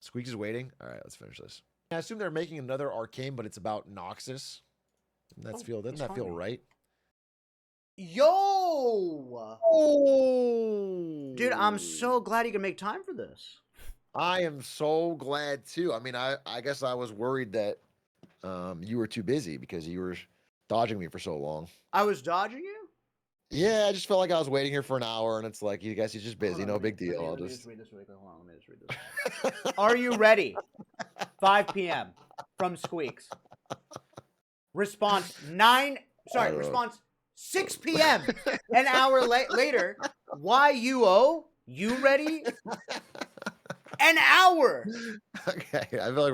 Squeex is waiting. All right, let's finish this. I assume they're making another Arcane, but it's about Noxus. Doesn't that feel right? Yo! Oh, Dude, I'm so glad you can make time for this. I am so glad too. I mean, I guess I was worried that you were too busy because you were dodging me for so long. I was dodging you? Yeah, I just felt like I was waiting here for an hour, and it's like, you guys, he's just busy. No big deal. Let me just read this really quick. Hold on, let me just read this. Are you ready? 5 p.m. from Squeex. Response 6 p.m. An hour later. YUO? You ready? An hour. Okay, I feel like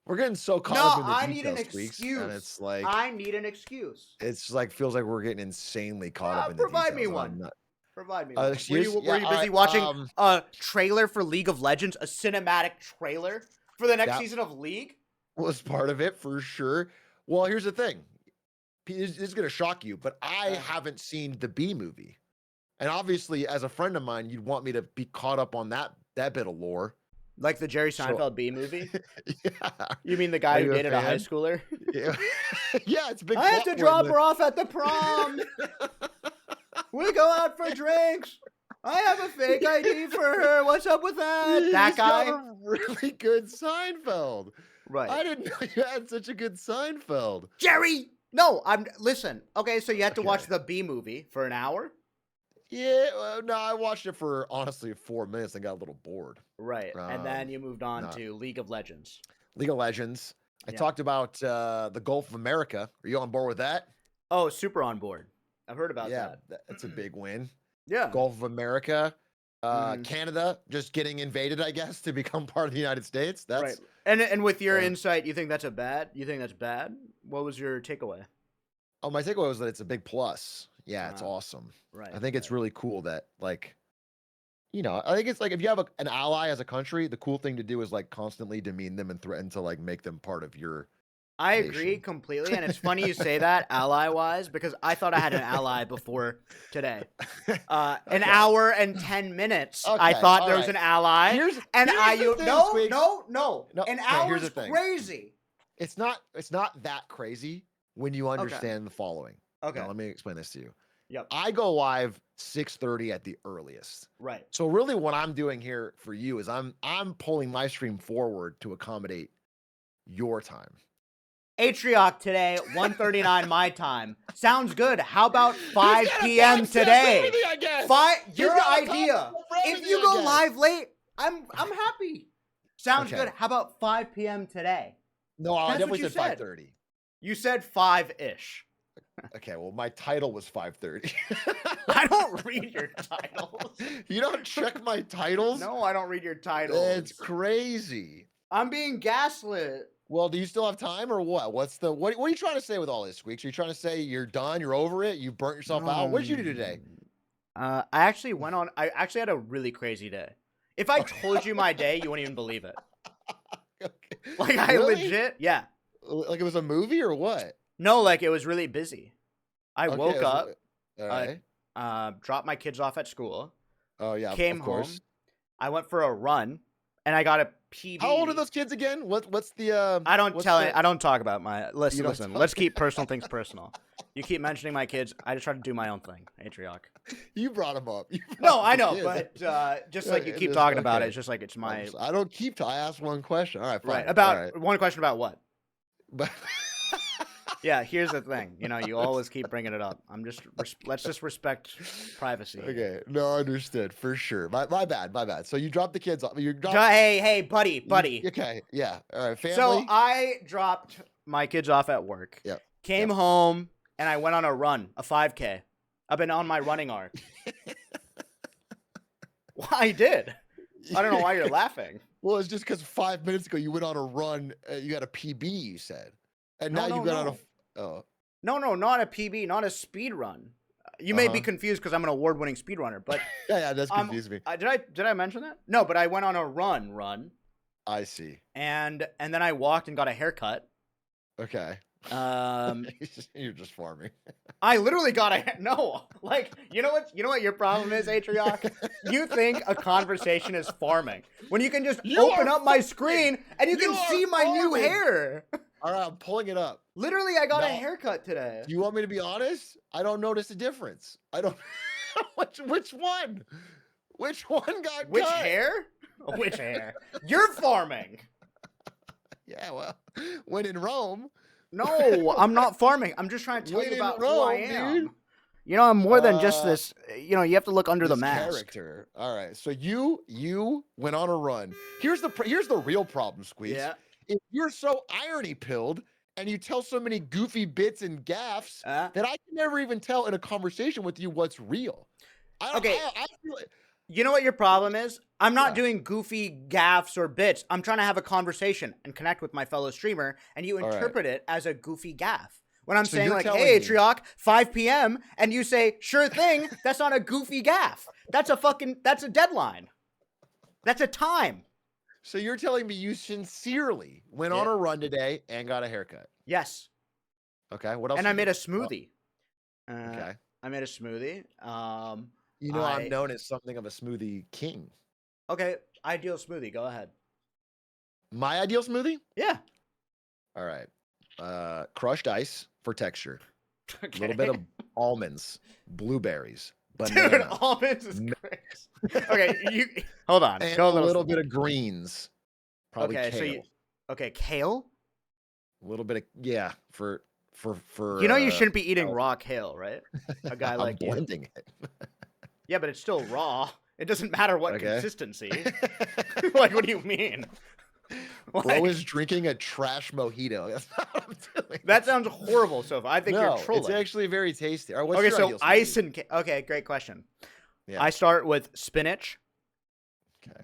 we're getting so caught up in the I need an details, Squeex, excuse. and it's like I need an excuse. it's like feels like we're getting insanely caught up in the details. Provide me one. Provide me one. Were Excuse? you busy watching a trailer for League of Legends, a cinematic trailer for the next season of League? Was part of it for sure. Well, here's the thing. This is going to shock you, but I haven't seen the B movie. And obviously, as a friend of mine, you'd want me to be caught up on that bit of lore. Like the Jerry Seinfeld B movie? Yeah. You mean the guy who dated a high schooler? Yeah, yeah, it's a big. I have to drop her off at the prom. We go out for drinks. I have a fake ID for her. What's up with that? That guy? Got a really good Seinfeld. Right. I didn't know you had such a good Seinfeld. Jerry! No, listen. Okay, so you had to watch the B movie for an hour? Yeah, no, I watched it for, honestly, 4 minutes and got a little bored. Right, and then you moved on to League of Legends. League of Legends. I talked about the Gulf of America. Are you on board with that? Oh, super on board. I've heard about that. Yeah, that's a big win. Yeah. Gulf of America. Canada just getting invaded, I guess, to become part of the United States. That's right. And with your insight, you think that's bad? What was your takeaway? Oh, my takeaway was that it's a big plus. Yeah, it's awesome. Right. I think it's really cool that, like, I think it's like if you have an ally as a country, the cool thing to do is like constantly demean them and threaten to like make them part of your I agree completely, and it's funny you say that ally-wise because I thought I had an ally before today. An hour and 10 minutes, I thought there was an ally, an hour is crazy. It's not that crazy when you understand the following. Okay, now, let me explain this to you. Yep. I go live 6:30 at the earliest. Right. So really, what I'm doing here for you is I'm pulling my stream forward to accommodate your time. Atrioc today, 1:39 my time. Sounds good. How about 5 p.m. today? Your idea. If you go live late, I'm happy. Sounds good. How about 5 p.m. today? No, I definitely said 5:30. You said 5-ish. Okay, well, my title was 5:30. I don't read your titles. You don't check my titles? No, I don't read your titles. It's crazy. I'm being gaslit. Well, do you still have time or what? What are you trying to say with all this, Squeex? Are you trying to say you're done, you're over it, you burnt yourself out? What did you do today? I actually had a really crazy day. If I told you my day, you wouldn't even believe it. Okay. Like, I legit, yeah. Like it was a movie or what? No, like it was really busy. I woke up, all right. Dropped my kids off at school. Oh yeah, came home. I went for a run, and I got a PB. How old are those kids again? What's the? I don't talk about my. Listen. Let's keep personal things personal. You keep mentioning my kids. I just try to do my own thing, Atrioc. You brought them up. No, I know, but just like you keep talking about it, it's just like it's my. I don't keep. I asked one question. All right, fine. Right. One question about what? But. Yeah, here's the thing. You always keep bringing it up. Let's just respect privacy. Okay, no, understood for sure. My bad. So you dropped the kids off. Hey, buddy. Okay, yeah. All right, family. So I dropped my kids off at work. Yep. Came home and I went on a run, a 5K. I've been on my running arc. Well, I did. I don't know why you're laughing. Well, it's just because 5 minutes ago you went on a run. You got a PB. You said, and now you got on a. Oh. No, not a PB, not a speed run. You may be confused because I'm an award-winning speedrunner, but yeah, that's confused me. Did I mention that? No, but I went on a run. I see. And then I walked and got a haircut. Okay. You're just farming. I literally got a no. Like, you know what your problem is, Atrioc? You think a conversation is farming when you can just open up my screen and you can see my new hair. All right, I'm pulling it up. Literally, I got a haircut today. Do you want me to be honest? I don't notice a difference. I don't. Which one? Which one got which cut? hair? Which hair? You're farming. Yeah, well, when in Rome. No, I'm not farming. I'm just trying to tell you about who I am. Dude. You know, I'm more than just this. You know, you have to look under the mask. Character. All right. So you went on a run. Here's the real problem, Squeex. Yeah. If you're so irony pilled and you tell so many goofy bits and gaffes that I can never even tell in a conversation with you what's real. I feel like, you know what your problem is? I'm not doing goofy gaffes or bits. I'm trying to have a conversation and connect with my fellow streamer, and you interpret it as a goofy gaffe. When I'm saying like, hey, Atrioc, 5 p.m., and you say, sure thing, that's not a goofy gaffe. That's a deadline. That's a time. So you're telling me you sincerely went on a run today and got a haircut? Yes. Okay, what else? And I made a smoothie. Okay. I made a smoothie. You know, I'm known as something of a smoothie king. Okay, ideal smoothie. Go ahead. My ideal smoothie? Yeah. All right. Crushed ice for texture. A little bit of almonds, blueberries, banana. Dude, almonds is great. Okay, you hold on. And a little bit of greens. Probably kale. Kale? A little bit of for you know you shouldn't be eating raw kale, right? A guy like you. Blending it. Yeah, but it's still raw. It doesn't matter what consistency. Like, what do you mean? Bro is drinking a trash mojito. That's not what I'm doing. That sounds horrible, Sofa. I think you're trolling. It's actually very tasty. All right, what's okay, your so ice and okay, great question. Yeah. I start with spinach,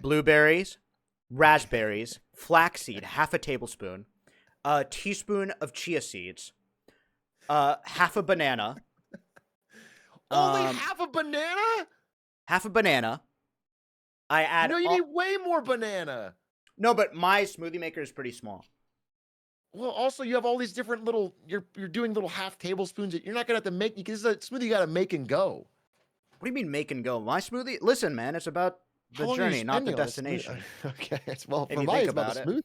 blueberries, raspberries, flaxseed, half a tablespoon, a teaspoon of chia seeds, half a banana. Only half a banana? Half a banana. I add. No, you need way more banana. No, but my smoothie maker is pretty small. Well, also you have all these different little. You're doing little half tablespoons. You're not gonna have to make because this is a smoothie you gotta make and go. What do you mean make and go? My smoothie. Listen, man, it's about the journey, not the destination. Okay, well, for me, it's about the smoothie.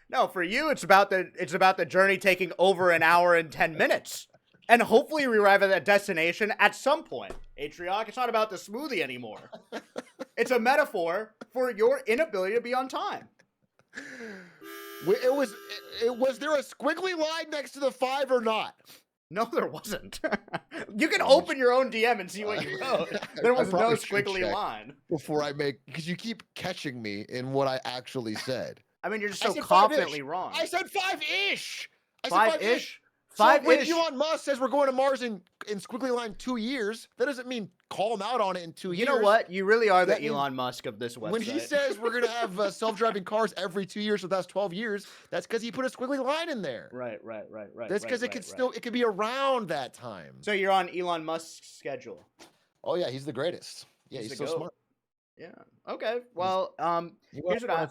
No, for you, it's about the journey taking over an hour and 10 minutes. And hopefully we arrive at that destination at some point. Atrioc, it's not about the smoothie anymore. It's a metaphor for your inability to be on time. Was there a squiggly line next to the 5 or not? No, there wasn't. You can open your own DM and see what you wrote. There was no squiggly line. Before I make, because you keep catching me in what I actually said. I mean, you're just so confidently wrong. I said 5-ish. 5-ish? So when Elon Musk says we're going to Mars in squiggly line 2 years, that doesn't mean call him out on it in 2 years. You know what? You really are the Elon Musk of this website. When he says we're going to have self-driving cars every 2 years, so that's 12 years, that's because he put a squiggly line in there. Right. That's because it could be around that time. So you're on Elon Musk's schedule. Oh yeah, he's the greatest. Yeah, he's so smart. Yeah. Okay. Well, here's what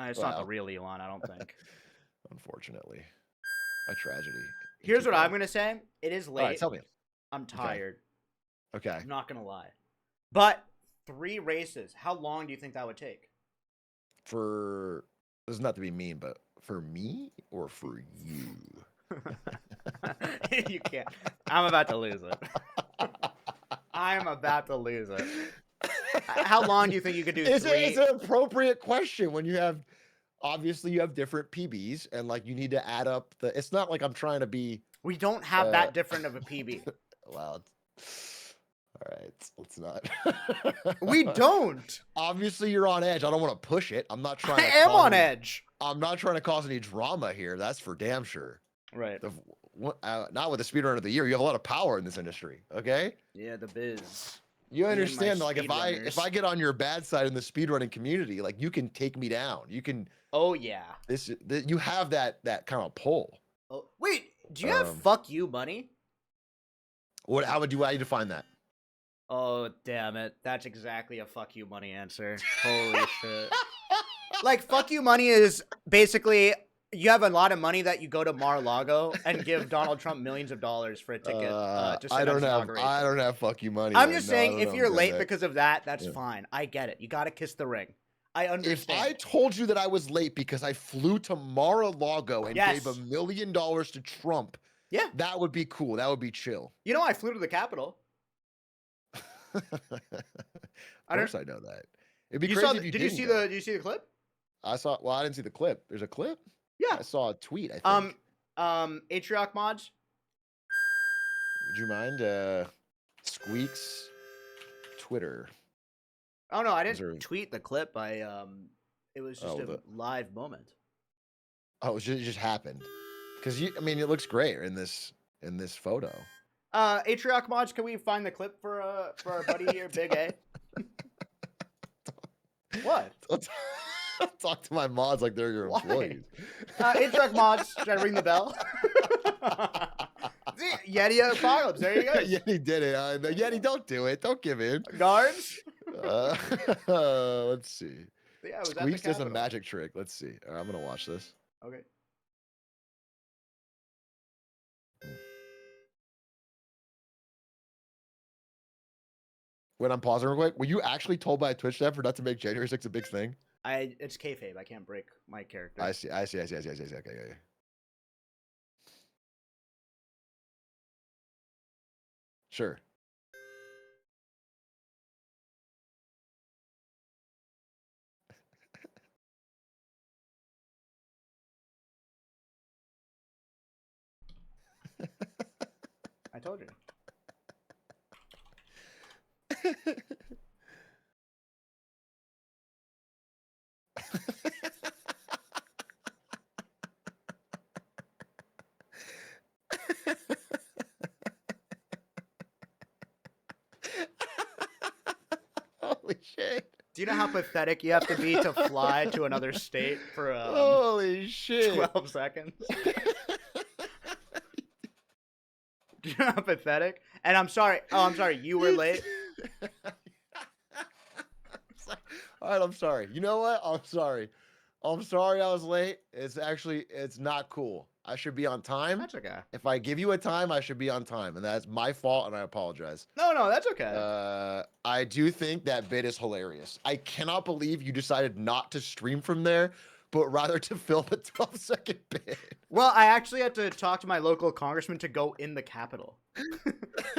it's not the real Elon, I don't think. Unfortunately. A tragedy. Here's what I'm going to say. It is late. All right, tell me. I'm tired. Okay. I'm not going to lie. But 3 races, how long do you think that would take? This is not to be mean, but for me or for you? You can't. I'm about to lose it. I'm about to lose it. How long do you think you could do 3? It's an appropriate question when you have... Obviously, you have different PBs, and like you need to add up the. It's not like I'm trying to be. We don't have that different of a PB. Well, all right, let's not. We don't. Obviously, you're on edge. I don't want to push it. I'm not trying. I am on edge. I'm not trying to cause any drama here. That's for damn sure. Right. Not with the speedrunner of the year. You have a lot of power in this industry. Okay. Yeah, the biz. You understand, like if I get on your bad side in the speedrunning community, like you can take me down. You can. Oh yeah. You have that kind of pull. Oh wait, do you have fuck you money? How would you define that? Oh damn it! That's exactly a fuck you money answer. Holy shit! Like fuck you money is basically You have a lot of money that you go to Mar-a-Lago and give Donald Trump millions of dollars for a ticket to I don't have inauguration. I don't have fuck you money. I'm just saying, if I'm you're good late at that. because of that, that's fine. I get it. You got to kiss the ring. I If understand. I told you that I was late because I flew to Mar-a-Lago and gave $1 million to Trump, yeah, that would be cool. That would be chill. You know, I flew to the Capitol. Of course, I know that. It'd be You crazy saw if you did didn't you see go. the Did you see the clip? I saw. Well, I didn't see the clip. There's a clip. Yeah, I saw a tweet. I think. Atrioc mods. Would you mind? Squeex Twitter. Oh no, I didn't tweet the clip. It was just a live moment. Oh, it just happened. Because I mean, it looks great in this photo. Atrioc mods, can we find the clip for our buddy here, Big A? What? I'll talk to my mods like they're your employees. Atrioc mods, should I ring the bell? Yeti Apocalypse, there you go. Yeti did it. Yeti, don't do it. Don't give in. Guards? Let's see. Yeah, Squeaks does a magic trick. Let's see. All right, I'm gonna watch this. Okay. When I'm pausing real quick, were you actually told by a Twitch staff for not to make January 6th a big thing? It's kayfabe. I can't break my character. I see. Okay. Sure. I told you. Holy shit. Do you know how pathetic you have to be to fly to another state for holy shit 12 seconds? Do you know how pathetic? And I'm sorry. Oh, I'm sorry. You were late. All right, I'm sorry. You know what? I'm sorry. I'm sorry I was late. It's not cool. I should be on time. That's okay. If I give you a time, I should be on time, and that's my fault, and I apologize. No, that's okay. I do think that bit is hilarious. I cannot believe you decided not to stream from there, but rather to film a 12-second bit. Well, I actually had to talk to my local congressman to go in the Capitol.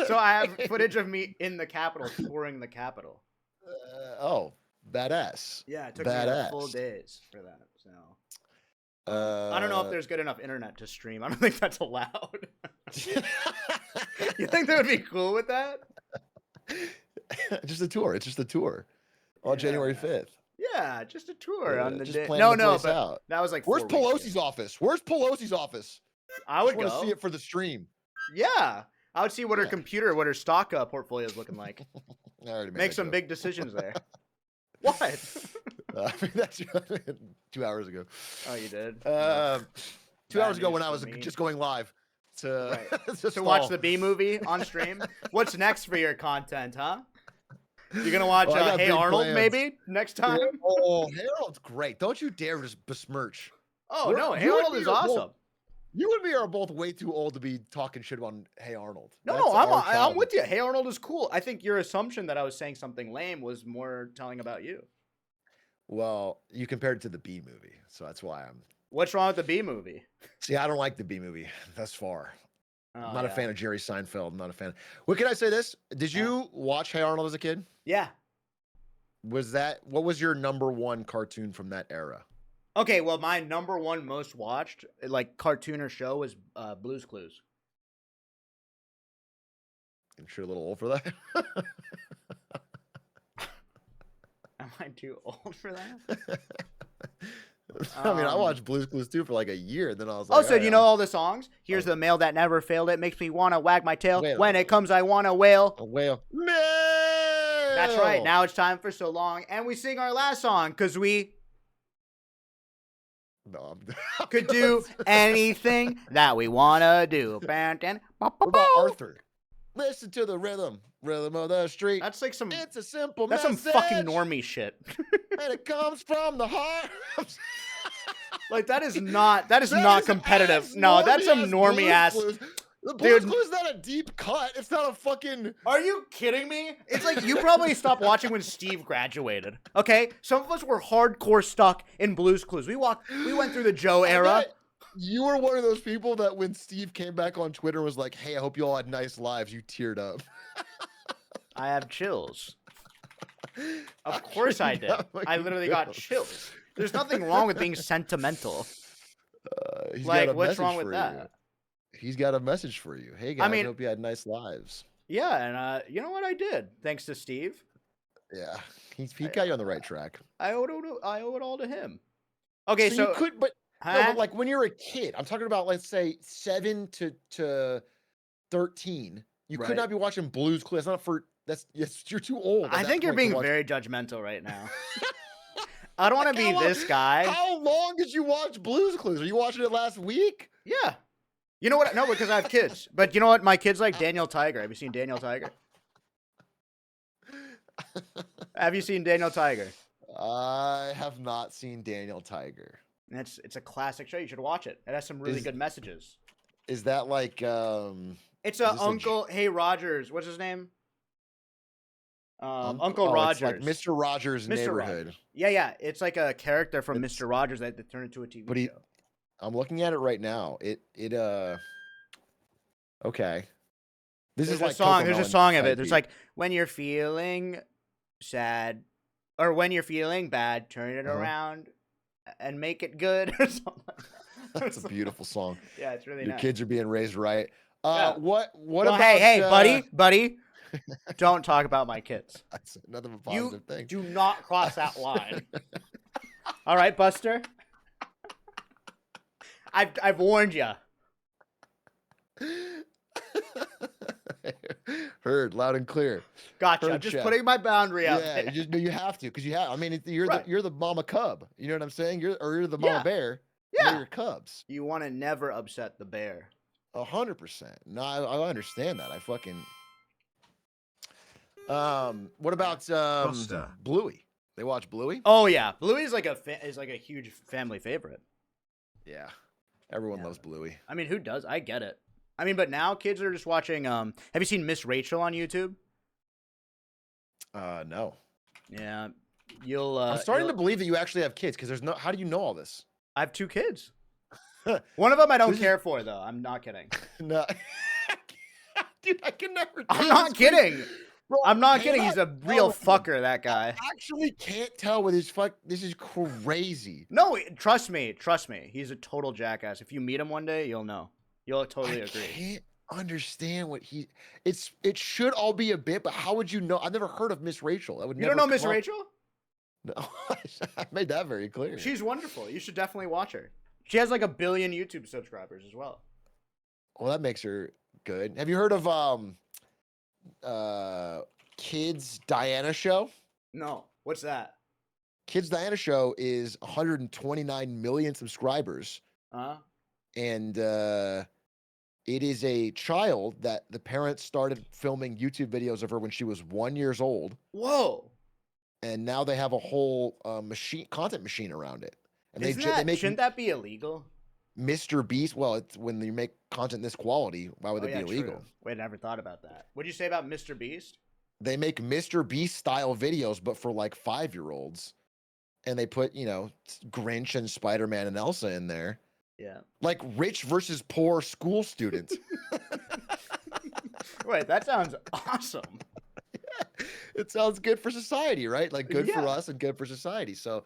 So I have footage of me in the Capitol, touring the Capitol. Oh, badass. Yeah, it took me like full days for that. So I don't know if there's good enough internet to stream. I don't think that's allowed. You think they would be cool with that? Just a tour. It's just a tour on January 5th. Yeah, just a tour on the day. No, but out. That was like. Where's Pelosi's office? Where's Pelosi's office? I would want to see it for the stream. Yeah, I would see what her stock portfolio is looking like. I already made Make some big decisions there. What? I mean, that's 2 hours ago. Oh, you did? 2 hours ago when I was just going live to watch the B movie on stream. What's next for your content, huh? You're gonna watch Hey Arnold maybe next time? Yeah. Oh, Hey Arnold's great. Don't you dare just besmirch. Oh, no, Hey Arnold is awesome. You and me are both way too old to be talking shit on Hey Arnold. No, I'm with you. Hey Arnold is cool. I think your assumption that I was saying something lame was more telling about you. Well, you compared it to the B movie, so that's why I'm. What's wrong with the B movie? See, I don't like the B movie thus far. I'm not a fan of Jerry Seinfeld. I'm not a fan. What can I say this? Did you watch Hey Arnold as a kid? Yeah. What was your #1 cartoon from that era? Okay, well, my #1 most watched, like, cartoon or show was Blue's Clues. I'm sure a little old for that. Am I too old for that? I mean, I watched Blue's Clues 2 for like a year, then I was like, so you know all the songs? Here's the mail that never failed. It makes me want to wag my tail. When it comes, I want to wail. A whale. Mail! That's right. Now it's time for So Long. And we sing our last song because we could do anything that we want to do. What about Arthur? Listen to the rhythm of the street. That's like some. It's a simple That's message. some fucking normie shit. And it comes from the heart. Like that is not competitive. No, normie that's some as normie Blue's ass. Clues. The Blue's Dude. Clues is not a deep cut. It's not a fucking. Are you kidding me? It's like you probably stopped watching when Steve graduated. Okay, some of us were hardcore stuck in Blue's Clues. We went through the Joe era. You were one of those people that when Steve came back on Twitter and was like, "Hey, I hope you all had nice lives," you teared up. I have chills. Of course I did. I literally got chills. There's nothing wrong with being sentimental. Like, what's wrong with that? He's got a message for you. Hey guys, I hope you had nice lives. Yeah, and you know what I did? Thanks to Steve. Yeah, he got you on the right track. I owe it all to him. Okay, so you could, but no, but like when you're a kid, I'm talking about, let's say 7 to 13. You could not be watching Blue's Clues. You're too old. I think you're being very judgmental right now. I don't want to be this guy. How long did you watch Blue's Clues? Are you watching it last week? Yeah. You know what? No, because I have kids. But you know what? My kids like Daniel Tiger. Have you seen Daniel Tiger? Have you seen Daniel Tiger? I have not seen Daniel Tiger. It's a classic show. You should watch it. It has some really good messages. Is that like It's Uncle Hey Rogers. What's his name? Uncle Rogers. It's like Mr. Rogers' Neighborhood. Rogers. Yeah. It's like a character from Mr. Rogers that they turned into a TV show. I'm looking at it right now. Okay. This is like a song. There's a song of it. There's like, when you're feeling sad or when you're feeling bad, turn it around and make it good or something. That's a beautiful song. Yeah, it's really nice. Your nice. kids are being raised right. What about hey, buddy. Don't talk about my kids. That's another positive thing. Do not cross that line. All right, Buster. I've warned you. Heard loud and clear. Gotcha. I'm just putting my boundary out there. You have to, because you have. I mean, you're the mama cub. You know what I'm saying? You're the mama bear. Yeah. You're cubs. You want to never upset the bear. 100%. No, I understand that. I fucking. What about Bluey? They watch Bluey? Oh yeah, Bluey is like a huge family favorite. Yeah, everyone loves Bluey. I mean, who does? I get it. I mean, but now kids are just watching. Have you seen Miss Rachel on YouTube? No. Yeah, you'll. I'm starting to believe that you actually have kids, because there's no. How do you know all this? I have 2 kids. One of them I don't care for, though. I'm not kidding. No, dude, I can never. I'm not kidding. Bro, I'm not kidding. He's a real fucker, that guy. I actually can't tell with his fuck. This is crazy. No, trust me. He's a total jackass. If you meet him one day, you'll know. You'll totally agree. I can't understand what it should all be a bit, but how would you know? I've never heard of Miss Rachel. You don't know Miss Rachel? No, I made that very clear. She's wonderful. You should definitely watch her. She has like 1 billion YouTube subscribers as well. Well, that makes her good. Have you heard of Kids Diana Show? No. What's that? Kids Diana Show is 129 million subscribers. And it is a child that the parents started filming YouTube videos of her when she was 1 year old. Whoa. And now they have a whole content machine around it. And shouldn't that be illegal? Mr. Beast. Well, it's when you make content this quality, why would it be illegal? True. Wait, I never thought about that. What'd you say about Mr. Beast? They make Mr. Beast style videos, but for like 5-year-olds. And they put, Grinch and Spider-Man and Elsa in there. Yeah. Like rich versus poor school students. Wait, that sounds awesome. Yeah, it sounds good for society, right? Like good for us and good for society. So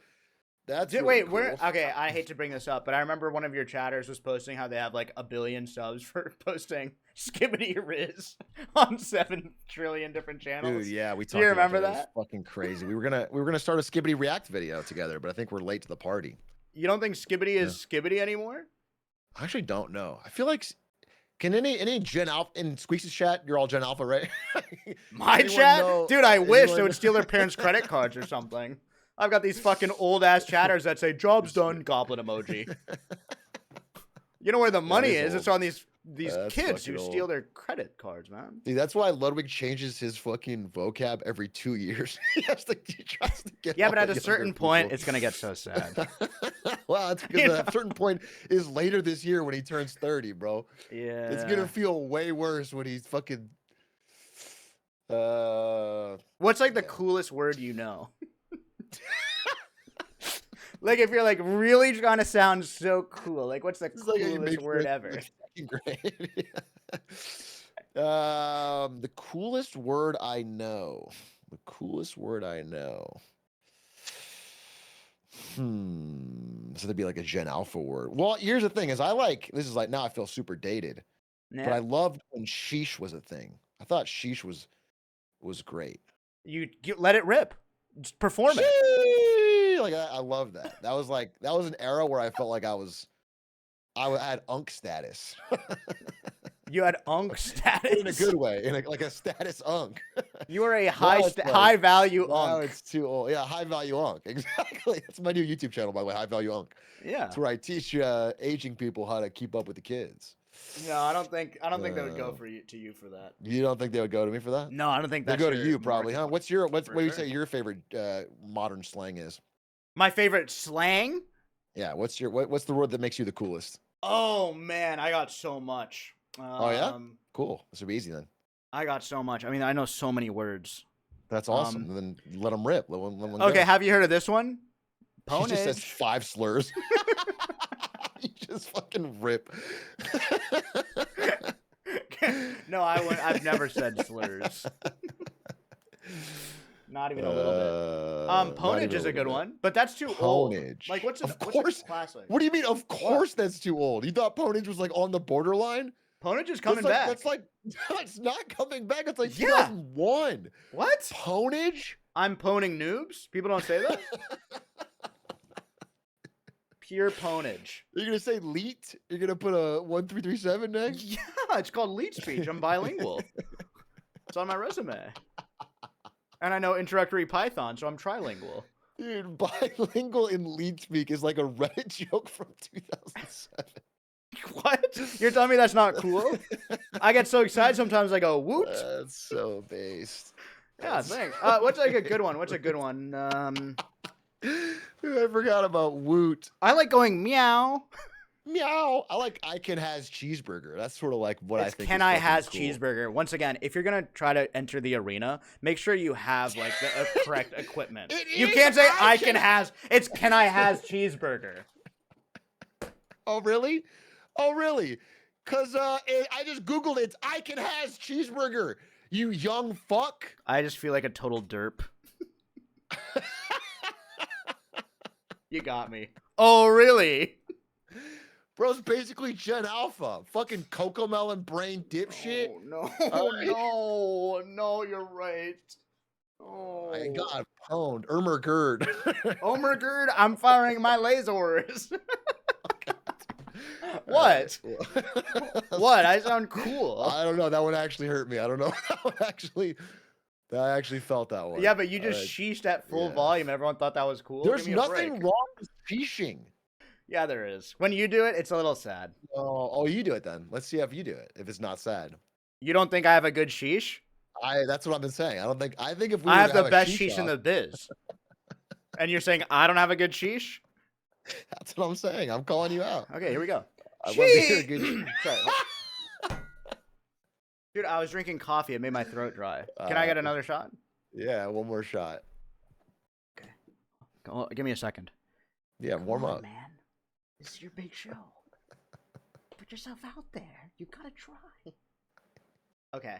that's really cool. Okay, I hate to bring this up, but I remember one of your chatters was posting how they have like 1 billion subs for posting Skibbity Riz on 7 trillion different channels. Dude, yeah, we talked. Do you remember that? That? It was fucking crazy. We were gonna start a Skibbity React video together, but I think we're late to the party. You don't think Skibbity is Skibbity anymore? I actually don't know. I feel like. Can any Gen Alpha in Squeex' chat? You're all Gen Alpha, right? My chat? Dude, I wish they would steal their parents' credit cards or something. I've got these fucking old-ass chatters that say, job's done, goblin emoji. You know where the money is? It's on these these That's kids who fucking steal old. their credit cards, man. See, that's why Ludwig changes his fucking vocab every 2 years. He tries to get Yeah, all but at the a younger certain point, people. it's gonna get so sad. Well, that's because You that certain point is later this year when he turns 30, bro. It's Yeah. gonna feel way worse when he's fucking. What's like the Yeah. coolest word you know? Like if you're like really trying to sound so cool, like what's the It's like how you coolest make word friends ever? in, like, second grade. The coolest word I know. The coolest word I know. So that'd be like a Gen Alpha word. Well, here's the thing: is I like this is like now I feel super dated, but I Yeah. loved when sheesh was a thing. I thought sheesh was great. You let it rip. Just perform it. Sheesh! Like I love that. That was an era where I felt like I had unk status. You had unk in a status. good way, like a status unk. You were a Now it's like, high value now unk. it's too old. Yeah, high value unk. Exactly. That's my new YouTube channel, by the way, high value unk. Yeah. It's where I teach aging people how to keep up with the kids. No, I don't think they would go for you for that. You don't think they would go to me for that? No, I don't think They that's go to your you probably, huh? market What do you sure. say your favorite modern slang is? My favorite slang? Yeah, what's the word that makes you the coolest? Oh man, I got so much. Oh yeah? Cool. This will be easy then. I got so much. I mean, I know so many words. That's awesome. Then let them rip. Let one Okay, go. have you heard of this one? He just says Ponage. 5 slurs. You just fucking rip. No, I've never said slurs. Not even a little bit. Not Ponage even is a good little bit. one, but that's too old. Ponage. Like, what's a classic? What do you mean? Of course, that's too old. You thought Ponage was like on the borderline? Ponage is coming back. That's like it's not coming back. It's like Yeah. 2001. What? Ponage? I'm poning noobs. People don't say that. Pure ponage. You're gonna say leet? You're gonna put a 1337 next? Yeah, it's called lead speech. I'm bilingual. It's on my resume. And I know introductory Python, so I'm trilingual. Dude, bilingual in lead speak is like a Reddit joke from 2007. What? You're telling me that's not cool? I get so excited sometimes I go, woot. That's so based. Yeah, thanks. What's like a good one? What's a good one? Dude, I forgot about woot. I like going meow. Meow. I like I can has cheeseburger. That's sort of like what I It's think. can is I fucking has cool. cheeseburger. Once again, if you're gonna try to enter the arena, make sure you have like the correct equipment. You can't say I can has. It's can I has cheeseburger. Oh really? Oh really? Cause I just googled it. It's I can has cheeseburger. You young fuck. I just feel like a total derp. You got me. Oh really? Bro's basically Gen Alpha. Fucking Cocomelon brain dipshit. Oh, All right. no, you're right. Oh, I got pwned. Ermergerd. Omergerd, I'm firing my lasers. What? What? I sound cool. I don't know. That one actually hurt me. I don't know. I actually felt that one. Yeah, but you just sheeshed at full yeah. volume. Everyone thought that was cool. There's Give me a nothing break. wrong with sheeshing. Yeah, there is. When you do it, it's a little sad. Oh, you do it then. Let's see if you do it. If it's not sad. You don't think I have a good sheesh? That's what I've been saying. I think if we I were have to the a best sheesh sheesh in off- the biz. And you're saying I don't have a good sheesh? That's what I'm saying. I'm calling you out. Okay, here we go. I want to hear a good. Sorry. Dude, I was drinking coffee. It made my throat dry. Can I get another shot? Yeah, one more shot. Okay. Give me a second. Yeah, warm Come on, up. man. This is your big show. Put yourself out there. You gotta try. Okay.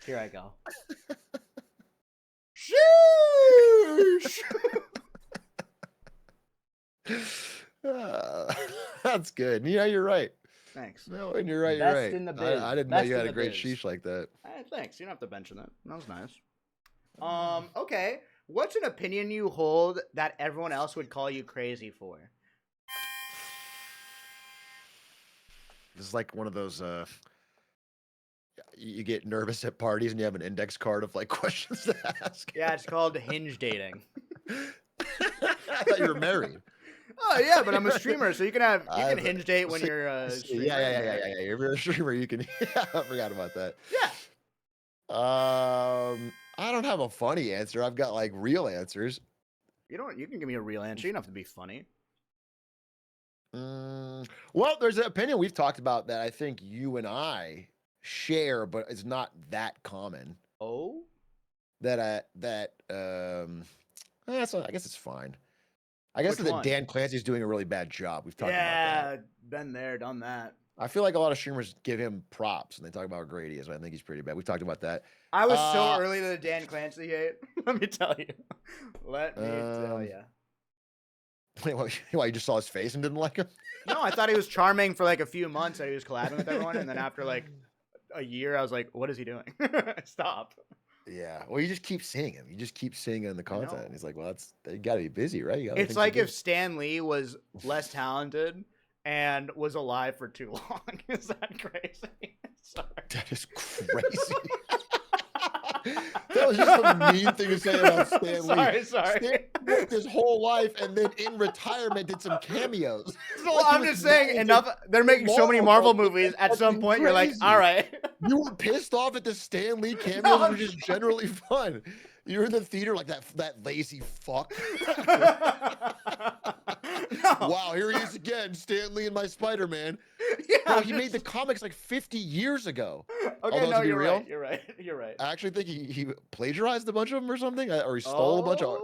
Here I go. Sheesh! That's good. Yeah, you're right. Thanks. No, and you're right. Best You're right. in the biz. I didn't know Best you in had a the great biz. sheesh like that. Thanks. You don't have to mention that. That was nice. Okay. What's an opinion you hold that everyone else would call you crazy for? This is like one of those you get nervous at parties and you have an index card of like questions to ask. Yeah, it's called Hinge dating. I thought you were married. Oh yeah, but I'm a streamer, so you can hinge date when you're a streamer. Yeah. You're a streamer. You can. Yeah, I forgot about that. Yeah. I don't have a funny answer. I've got like real answers. You can give me a real answer. You don't have to be funny. Well, there's an opinion we've talked about that I think you and I share, but it's not that common. Oh. I guess it's fine. I guess that Dan Clancy's doing a really bad job. We've talked about that. Yeah, been there, done that. I feel like a lot of streamers give him props and they talk about how great he is, but I think he's pretty bad. We've talked about that. I was so early to the Dan Clancy hate. Let me tell you. Let me tell you. Wait, why, you just saw his face and didn't like him? No, I thought he was charming for like a few months that he was collabing with everyone, and then after like a year, I was like, what is he doing? Stop. Yeah. Well, you just keep seeing him. You just keep seeing it in the content. And he's like, well, you got to be busy, right? It's like if Stan Lee was less talented and was alive for too long. Is that crazy? Sorry. That is crazy. That was just a mean thing to say about Stan Lee. Sorry. Stan worked his whole life and then in retirement did some cameos. Well, like I'm just saying, enough. They're making so many Marvel movies. At some point, you're like, all right. You were pissed off at the Stan Lee cameos, were just generally fun. You're in the theater like that lazy fuck. No. Wow, here he is again, Stan Lee and my Spider-Man. Yeah, bro, he made the comics like 50 years ago. Okay, no, you're right. You're right. I actually think he plagiarized a bunch of them or something, or he stole a bunch of.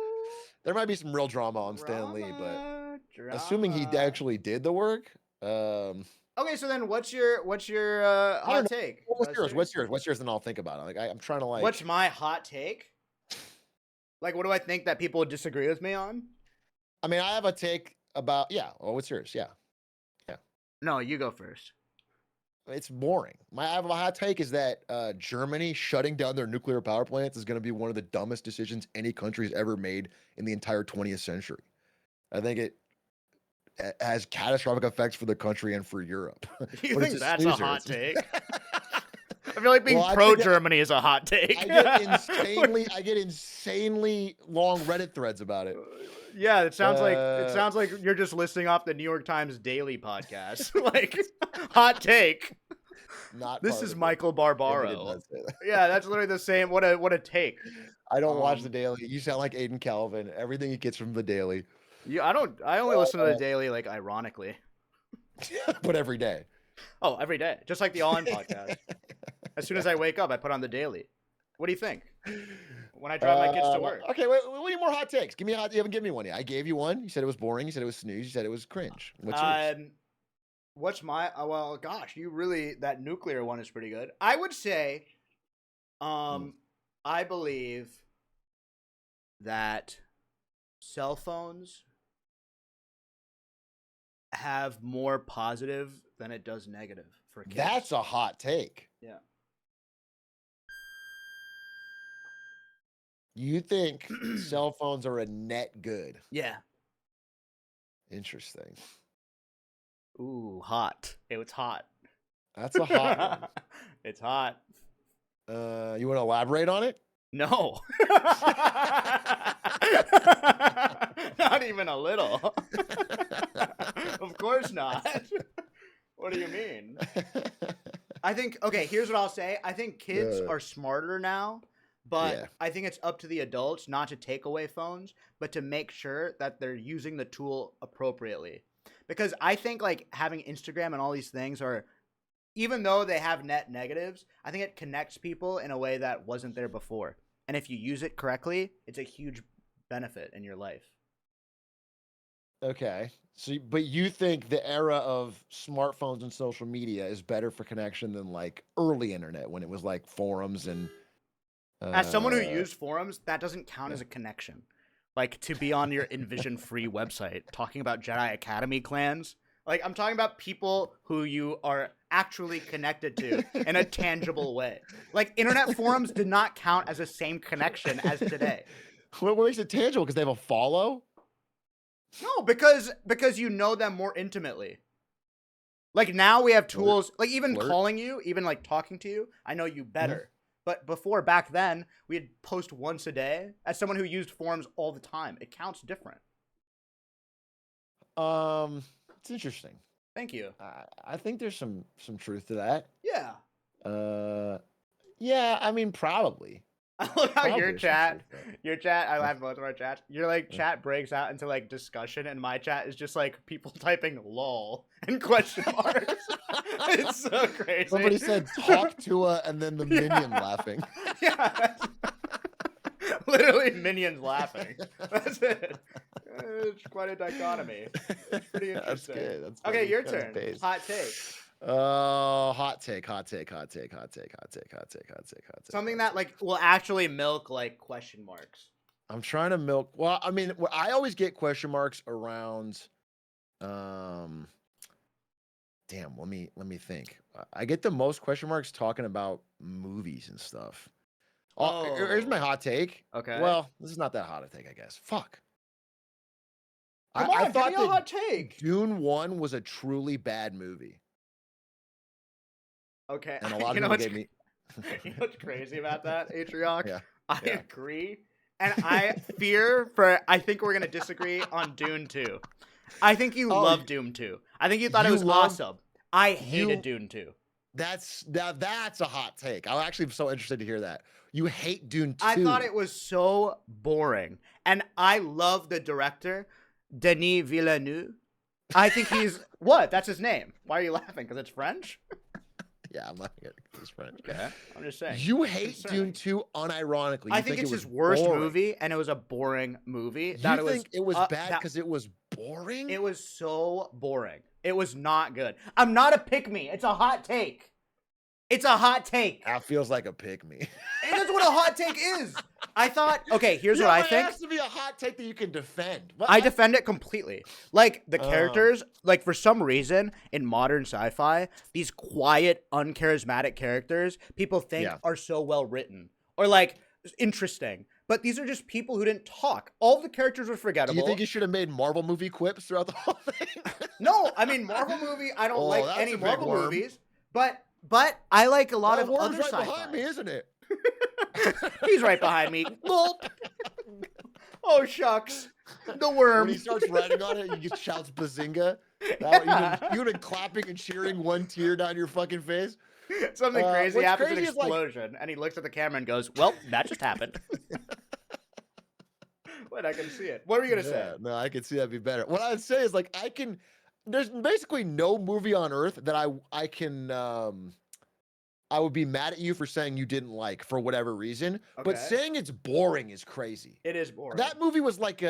There might be some real drama on Stan Lee, but assuming he actually did the work. Okay, so then what's your hot take? What's yours? Then I'll think about it. Like I'm trying to like. What's my hot take? Like, what do I think that people disagree with me on? I mean, I have a take about Well, what's yours? Yeah. No, you go first. It's boring. My hot take is that Germany shutting down their nuclear power plants is going to be one of the dumbest decisions any country's ever made in the entire 20th century. I think it has catastrophic effects for the country and for Europe. You think that's a hot take? I feel like being pro-Germany is a hot take. I get insanely long Reddit threads about it. Yeah, it sounds like you're just listing off the New York Times Daily podcast. Like, hot take. This is Michael Barbaro. Yeah, that's literally the same. What a take. I don't watch the Daily. You sound like Aiden Calvin. Everything he gets from the Daily. Yeah, I only listen to the Daily like ironically. But every day. Oh, every day. Just like the All In podcast. As soon as I wake up, I put on the Daily. What do you think? When I drive my kids to work. Okay, wait, we need more hot takes. Give me a hot. You haven't given me one yet. I gave you one. You said it was boring. You said it was snooze. You said it was cringe. What's yours? What's my? Well, gosh, that nuclear one is pretty good. I would say, I believe that cell phones have more positive than it does negative for kids. That's a hot take. Yeah. You think cell phones are a net good? Yeah. Interesting. Ooh, hot. It was hot. That's a hot one. It's hot. You want to elaborate on it? No. Not even a little. Of course not. What do you mean? I think, okay, here's what I'll say. I think kids are smarter now. But I think it's up to the adults not to take away phones, but to make sure that they're using the tool appropriately. Because I think like having Instagram and all these things are, even though they have net negatives, I think it connects people in a way that wasn't there before. And if you use it correctly, it's a huge benefit in your life. Okay. So, but you think the era of smartphones and social media is better for connection than like early internet when it was like forums and... As someone who used forums, that doesn't count as a connection. Like, to be on your Envision-free website talking about Jedi Academy clans. Like, I'm talking about people who you are actually connected to in a tangible way. Like, internet forums did not count as the same connection as today. What makes it tangible? Because they have a follow? No, because you know them more intimately. Like, now we have tools, like, even calling you, even, like, talking to you, I know you better. Mm-hmm. But before, back then, we'd post once a day. As someone who used forums all the time, it counts different. It's interesting. Thank you. I think there's some truth to that. Yeah. Yeah, I mean, probably. I love how Probably your there's some chat, truth to I laugh both of our chats. Your like chat breaks out into like discussion, and my chat is just like people typing "lol" and question marks. It's so crazy. Somebody said "talk to a," and then the minion laughing. Yeah, literally minions laughing. That's it. It's quite a dichotomy. It's pretty interesting. That's good. That's okay. Your that's turn. based. Hot take. Hot take. Something that like will actually milk like question marks. I'm trying to milk. Well, I mean, I always get question marks around. Damn. Let me think. I get the most question marks talking about movies and stuff. Oh, here's my hot take. Okay. Well, this is not that hot a take, I guess. Fuck. Come on, I thought give me a hot take. Dune 1 was a truly bad movie. Okay. And a lot of people gave me. You know what's crazy about that, Atrioc? Yeah. I agree. And I fear for, I think we're going to disagree on Dune 2. I think you love Dune 2. I think you thought it was awesome. I hated Dune 2. That's a hot take. I'm actually so interested to hear that. You hate Dune 2. I thought it was so boring. And I love the director, Denis Villeneuve. I think he's, what? That's his name. Why are you laughing? Because it's French? Yeah, I'm laughing at his French. Okay, I'm just saying. You hate Dune 2 unironically. I think it's his worst movie, and it was a boring movie. You think it was bad because it was boring? It was so boring. It was not good. I'm not a pick-me. It's a hot take. It's a hot take. That feels like a pick-me. That's what a hot take is. I thought, okay, here's what I think. It has to be a hot take that you can defend. I defend it completely. Like, the characters, like, for some reason, in modern sci-fi, these quiet, uncharismatic characters, people think are so well written. Or, like, interesting. But these are just people who didn't talk. All the characters were forgettable. Do you think you should have made Marvel movie quips throughout the whole thing? No, I mean, Marvel movie, I don't like any Marvel movies. But I like a lot of other sci-fi. Right behind me, isn't it? He's right behind me. Gulp. Oh, shucks. The worm. When he starts writing on it, he just shouts bazinga. You've been clapping and cheering, one tear down your fucking face. Something crazy happens, an explosion, and he looks at the camera and goes, well, that just happened. Wait, I can see it. What were you going to say? No, I can see that'd be better. What I'd say is, like, there's basically no movie on earth that I would be mad at you for saying you didn't like for whatever reason, but saying it's boring is crazy. It is boring. That movie was like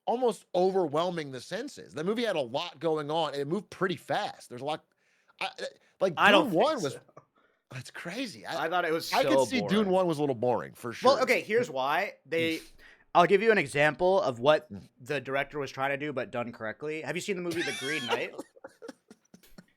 almost overwhelming the senses. The movie had a lot going on, and it moved pretty fast. There's a lot. Dune 1 was. That's crazy. I thought it was so I could see boring. Dune 1 was a little boring for sure. Well, okay, here's why. I'll give you an example of what the director was trying to do, but done correctly. Have you seen the movie The Green Knight?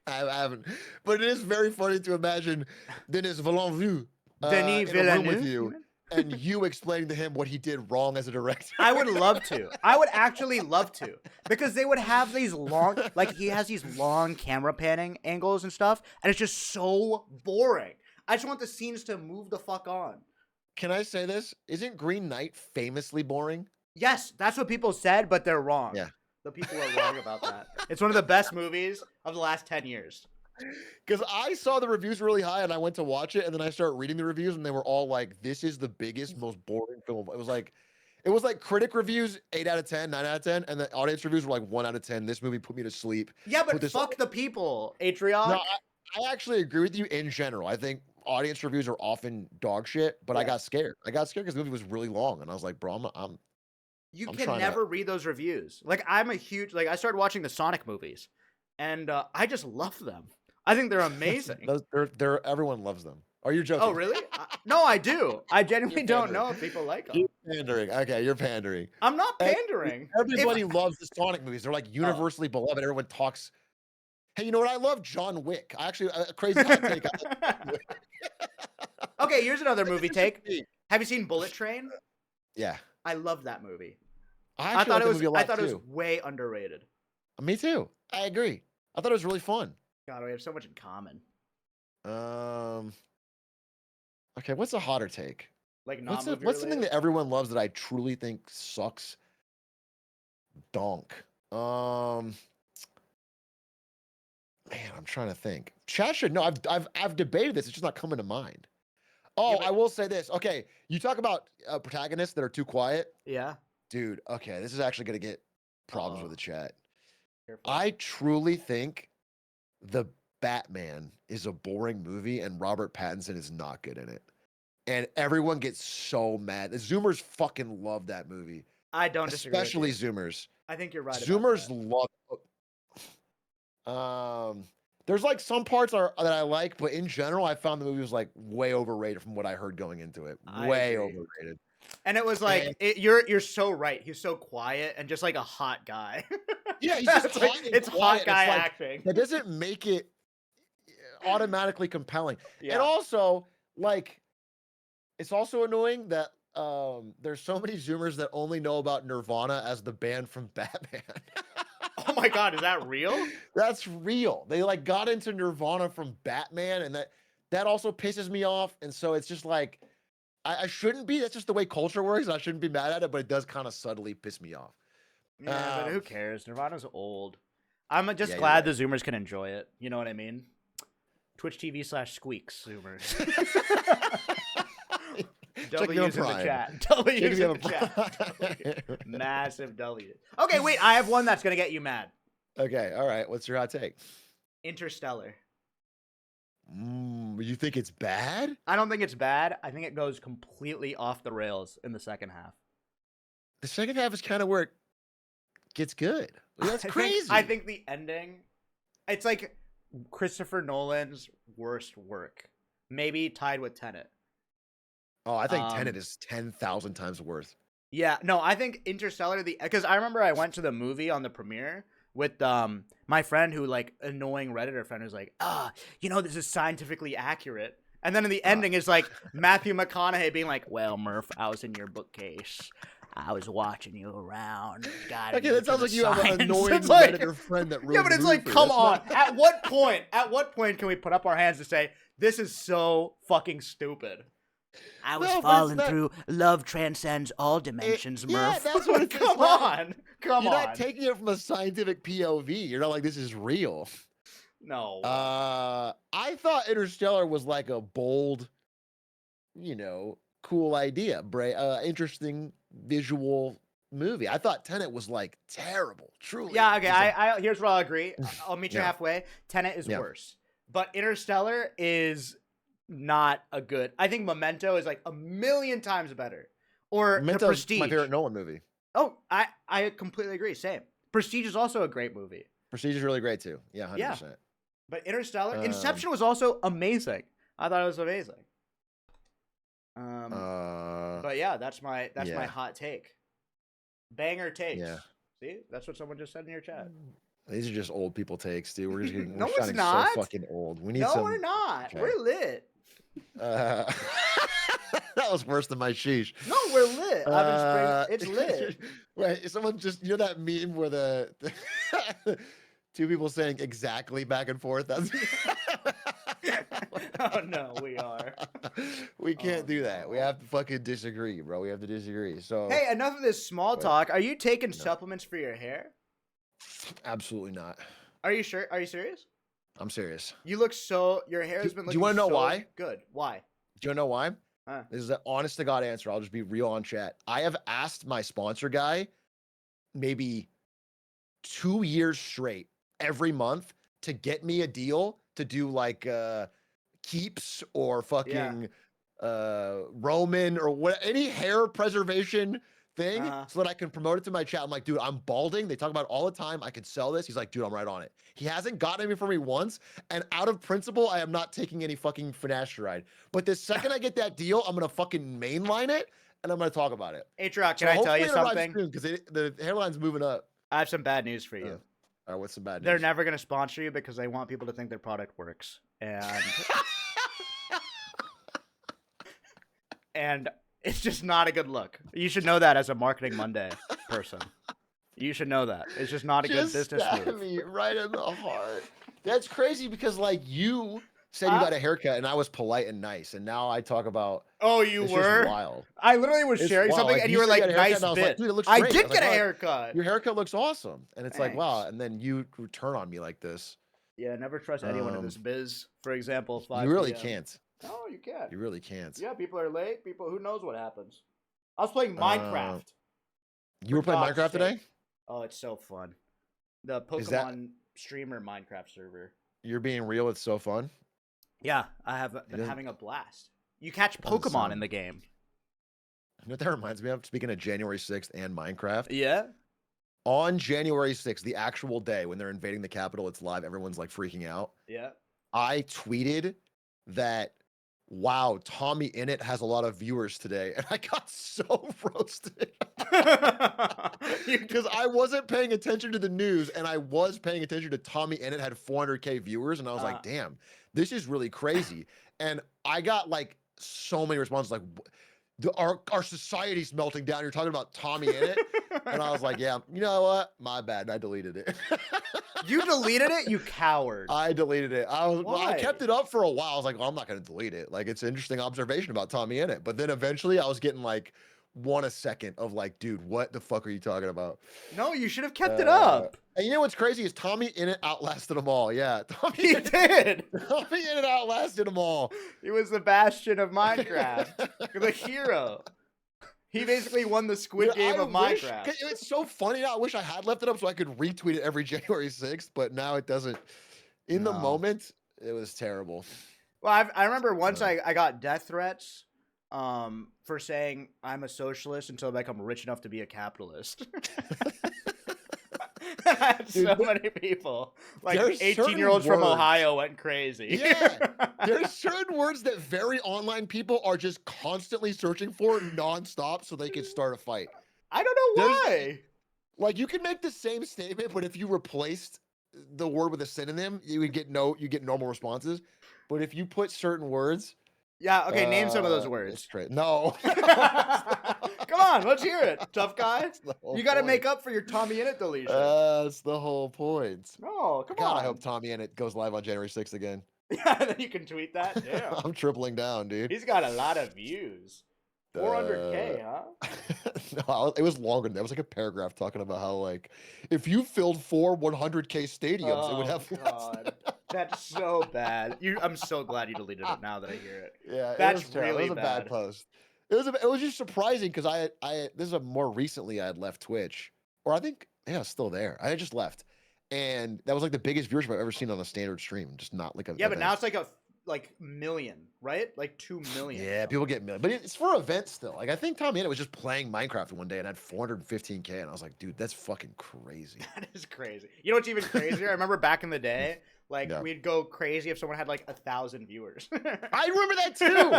I haven't, but it is very funny to imagine Denis Villeneuve Denis in a room with you, and you explaining to him what he did wrong as a director. I would love to. I would actually love to, because they would have these long, like he has these long camera panning angles and stuff, and it's just so boring. I just want the scenes to move the fuck on. Can I say this? Isn't Green Knight famously boring? Yes, that's what people said, but they're wrong. Yeah. The people are wrong about that. It's one of the best movies of the last 10 years. Because I saw the reviews really high, and I went to watch it, and then I started reading the reviews, and they were all like, this is the biggest, most boring film. It was like critic reviews, 8 out of 10, 9 out of 10, and the audience reviews were like 1 out of 10. This movie put me to sleep. Yeah, but fuck the people, Atrioc. No, I actually agree with you in general. I think audience reviews are often dog shit, but I got scared. I got scared because the movie was really long, and I was like, bro, You can never read those reviews. Like, I'm a huge, like, I started watching the Sonic movies, and I just love them. I think they're amazing. Everyone loves them. Are you joking? Oh, really? No, I do. I genuinely don't know if people like them. You're pandering. Okay, you're pandering. I'm not pandering. Everybody loves the Sonic movies. They're like universally beloved. Everyone talks. Hey, you know what? I love John Wick. I actually, a crazy hot take. Okay, here's another movie take. Have you seen Bullet Train? Yeah. I love that movie. I thought it was way underrated. Me too. I agree. I thought it was really fun. God, we have so much in common. Okay, what's a hotter take? Like, what's something that everyone loves that I truly think sucks? Donk. Man, I'm trying to think. Chat should know. I've debated this. It's just not coming to mind. Oh, Yeah, but- I will say this. Okay, you talk about protagonists that are too quiet, Yeah. dude. Okay, this is actually gonna get problems with the chat. Careful. I truly think the Batman is a boring movie, and Robert Pattinson is not good in it. And everyone gets so mad. The Zoomers fucking love that movie, I don't disagree. especially Zoomers. I think you're right. Zoomers about love. There's like some parts that I like, but in general, I found the movie was like way overrated from what I heard going into it. Way overrated. And it was like you're so right. He's so quiet and just like a hot guy. Yeah, he's just like, it's quiet. hot guy It's like, acting. That doesn't make it automatically compelling. Yeah. And also, like, it's also annoying that there's so many Zoomers that only know about Nirvana as the band from Batman. Oh my god, is that real? That's real. They like got into Nirvana from Batman, and that also pisses me off. And so it's just like I shouldn't be. That's just the way culture works. I shouldn't be mad at it, but it does kind of subtly piss me off. Yeah, but who cares? Nirvana's old. I'm just glad the Zoomers can enjoy it. You know what I mean? Twitch TV/Squeex Zoomers. W's in the chat. W's in the chat. Massive W. Okay, wait. I have one that's gonna get you mad. Okay, all right. What's your hot take? Interstellar. You think it's bad? I don't think it's bad. I think it goes completely off the rails in the second half. The second half is kind of where it gets good. That's crazy. I think the ending, it's like Christopher Nolan's worst work. Maybe tied with Tenet. Oh, I think Tenet is 10,000 times worth. Yeah, no, I think Interstellar, because I remember I went to the movie on the premiere with my friend who, like, annoying Redditor friend who's like, this is scientifically accurate. And then in the ending is like Matthew McConaughey being like, well, Murph, I was in your bookcase. I was watching you around. Okay, that sounds like you have an annoying Redditor friend that really. Yeah, but it's like, come on. At what point can we put up our hands and say, this is so fucking stupid? I was falling through. Love transcends all dimensions, Murph. Yeah, that's what it's Come on. You're not taking it from a scientific POV. You're not like, this is real. No. I thought Interstellar was like a bold, cool idea. Interesting visual movie. I thought Tenet was like terrible. Truly. Yeah, okay. I here's where I'll agree. I'll meet you halfway. Tenet is worse. But Interstellar is not a good. I think Memento is like a million times better. Or The Prestige. My favorite Nolan movie. Oh, I completely agree. Same. Prestige is also a great movie. Prestige is really great too. Yeah, 100%. Yeah. But Interstellar, Inception was also amazing. I thought it was amazing. But yeah, that's my hot take. Banger takes. Yeah. See, that's what someone just said in your chat. These are just old people takes, dude. We're just getting no, it's not. So fucking old. We need no, we're not. Okay. We're lit. That was worse than my sheesh. No, we're lit. It's lit. Right. Someone just, that meme where the two people saying exactly back and forth. That's oh no, we are. We can't do that. We have to fucking disagree, bro. We have to disagree. So hey, enough of this small talk. Are you taking supplements for your hair? Absolutely not. Are you sure? Are you serious? I'm serious. You look your hair has been looking. Do you want to know why? Good. Why? Do you know why? This is an honest to God answer. I'll just be real on chat. I have asked my sponsor guy maybe 2 years straight every month to get me a deal to do like Keeps or fucking Roman or what, any hair preservation thing so that I can promote it to my chat. I'm like, dude, I'm balding. They talk about it all the time. I could sell this. He's like, dude, I'm right on it. He hasn't gotten it for me once. And out of principle, I am not taking any fucking finasteride. But the second I get that deal, I'm going to fucking mainline it and I'm going to talk about it. Atrioc, can I tell you something? Because the hairline's moving up. I have some bad news for you. All right, what's the bad news? They're never going to sponsor you because they want people to think their product works. And it's just not a good look. You should know that as a Marketing Monday person. You should know that. It's just not a good business move. Me right in the heart. That's crazy because like you said you got a haircut, and I was polite and nice, and now I talk about. Oh, you it's were? Just wild. I literally was It's sharing wild. something, Like, and you were said like, "Nice and I was like, bit." dude, it looks I great. did get a "Wow, haircut. Your haircut looks awesome, and it's like, wow. Thanks. And then you turn on me like this. Yeah, never trust anyone in this biz. For example, 5 You really PM. can't. No, you can't. You really can't. Yeah, people are late. People, who knows what happens. I was playing Minecraft. You were playing Minecraft today? Oh, it's so fun. The Pokemon streamer Minecraft server. You're being real. It's so fun. Yeah, I have been having a blast. You catch Pokemon in the game. You know what that reminds me of? Speaking of January 6th and Minecraft. Yeah. On January 6th, the actual day when they're invading the Capitol, it's live. Everyone's like freaking out. Yeah. I tweeted that, wow, Tommy Innit has a lot of viewers today. And I got so roasted. Because I wasn't paying attention to the news, and I was paying attention to Tommy Innit had 400K viewers. And I was like, damn, this is really crazy. And I got like so many responses like, our society's melting down. You're talking about Tommy Innit? And I was like, yeah, you know what? My bad. I deleted it. You deleted it? You coward. I deleted it. I kept it up for a while. I was like, well, I'm not going to delete it. Like, it's an interesting observation about Tommy Innit. But then eventually I was getting like one a second of like, dude, what the fuck are you talking about? No, you should have kept it up. And you know what's crazy is Tommy Innit outlasted them all. Yeah. He did. Tommy Innit outlasted them all. He was the bastion of Minecraft. The hero. He basically won the Squid Game of Minecraft. It's so funny now. I wish I had left it up so I could retweet it every January 6th, but now it doesn't. In the moment, it was terrible. Well, I remember once I got death threats for saying I'm a socialist until I become rich enough to be a capitalist. I had so many people. Like 18-year-olds from Ohio went crazy. Yeah. There's certain words that very online people are just constantly searching for nonstop so they can start a fight. I don't know why. Like, you can make the same statement, but if you replaced the word with a synonym, you get normal responses. But if you put certain words, yeah, okay, name some of those words. No. Come on, let's hear it, tough guy. You got to make up for your Tommy Innit deletion. That's the whole point. No, come on. God, I hope Tommy Innit goes live on January 6th again. Yeah, then you can tweet that. Damn. I'm tripling down, dude. He's got a lot of views. 400K, huh? No, it was longer than that. It was like a paragraph talking about how, like, if you filled 4 100K stadiums, it would have God. That's so bad. I'm so glad you deleted it now that I hear it. Yeah, that's really it was a bad post. It was just surprising because I this is a more recently I had left Twitch, or I think it's still there. I had just left, and that was like the biggest viewership I've ever seen on a standard stream. Just not like a but now it's like million, right? Like 2 million. Yeah, people get million, but it's for events still. Like, I think Tommy Innit was just playing Minecraft one day and had 415K, and I was like, dude, that's fucking crazy. That is crazy. You know what's even crazier? I remember back in the day, like we'd go crazy if someone had like 1,000 viewers. I remember that too.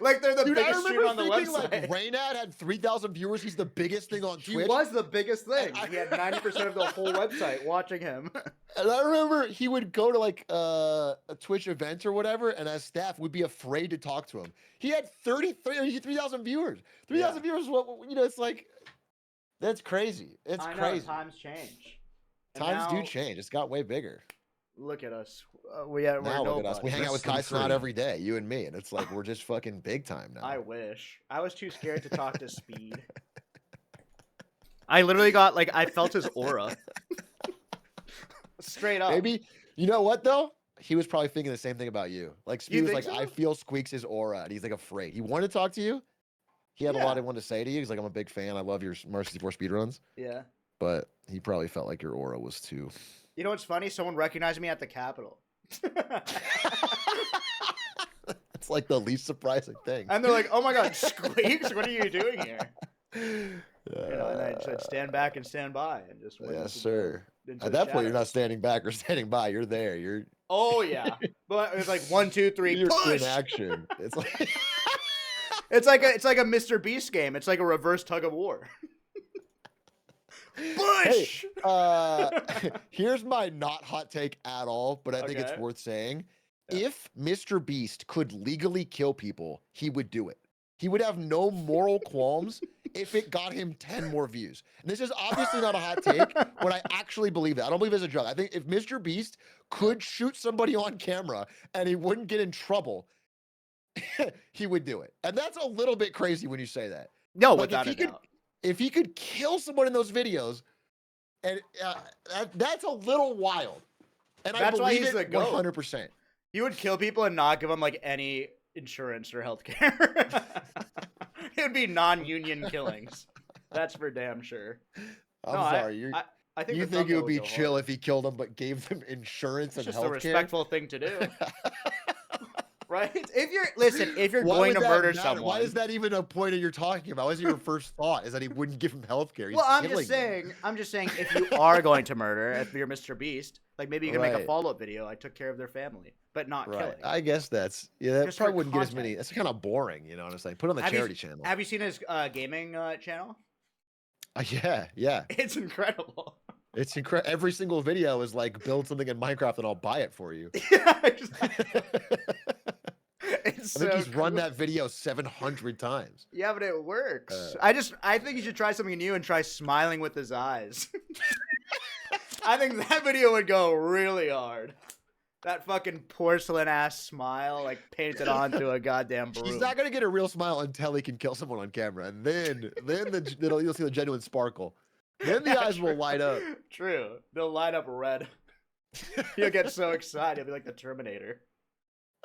Like they're the biggest streamer on the website. Like Raynad had 3,000 viewers. He's the biggest thing on Twitch. He was the biggest thing. He had 90% of the whole website watching him. And I remember he would go to like a Twitch event or whatever, and as staff would be afraid to talk to him. He had 3,000 viewers. 3,000 viewers. It's like, that's crazy. It's crazy. Times change. Times do change. It's got way bigger. Look at us. Look at us. We hang out with Kai Snot every day, you and me, and it's like we're just fucking big time now. I wish. I was too scared to talk to Speed. I literally got I felt his aura. Straight up. Maybe, you know what though? He was probably thinking the same thing about you. Like, Speed was like, so? I feel Squeex' aura, and he's like afraid. He wanted to talk to you. He had a lot he wanted to say to you. He's like, I'm a big fan. I love your Mario 64 speedruns. Yeah. But he probably felt like your aura was too. You know what's funny? Someone recognized me at the Capitol. It's like the least surprising thing. And they're like, oh my God, Squeex, what are you doing here? And I said, stand back and stand by. And just yes, sir. At that point, you're not standing back or standing by. You're there. You're. Oh, yeah. But it's like 1, 2, 3, you're push! in action. It's like. It's like a Mr. Beast game. It's like a reverse tug of war. Push! Hey, here's my not hot take at all, but I think it's worth saying. Yeah. If Mr. Beast could legally kill people, he would do it. He would have no moral qualms, if it got him 10 more views. And this is obviously not a hot take, but I actually believe that. I don't believe it's a joke. I think if Mr. Beast could shoot somebody on camera and he wouldn't get in trouble, he would do it. And that's a little bit crazy when you say that. No, Like without a doubt. if he could kill someone in those videos, and that's a little wild. And That's I why believe he's the it GOAT. 100%. He would kill people and not give them like any insurance or healthcare. It would be non-union killings. That's for damn sure. I'm sorry. I think you the think it thumbnail would be go chill hard. if he killed them but gave them insurance It's and just a healthcare? respectful thing to do. Right? If you're Why going would to that murder matter? someone. Why is that even a point that you're talking about? What is your first thought? Is that he wouldn't give him healthcare? Well, I'm just saying, if you are going to murder, if you're Mr. Beast, like maybe you can make a follow-up video. I took care of their family, but not killing. I guess that Just probably for wouldn't get as content. many. That's kind of boring, you know what I'm saying? Put it on the charity channel. Have you seen his gaming channel? Yeah. It's incredible. It's incredible. Every single video is like, build something in Minecraft and I'll buy it for you. Yeah, exactly. I think he's run that video 700 times. Yeah, but it works. I think you should try something new and try smiling with his eyes. I think that video would go really hard. That fucking porcelain ass smile, like painted onto a goddamn broom. He's not gonna get a real smile until he can kill someone on camera, and then you'll see the genuine sparkle. Then the eyes will light up. True, they'll light up red. He'll get so excited. He'll be like the Terminator.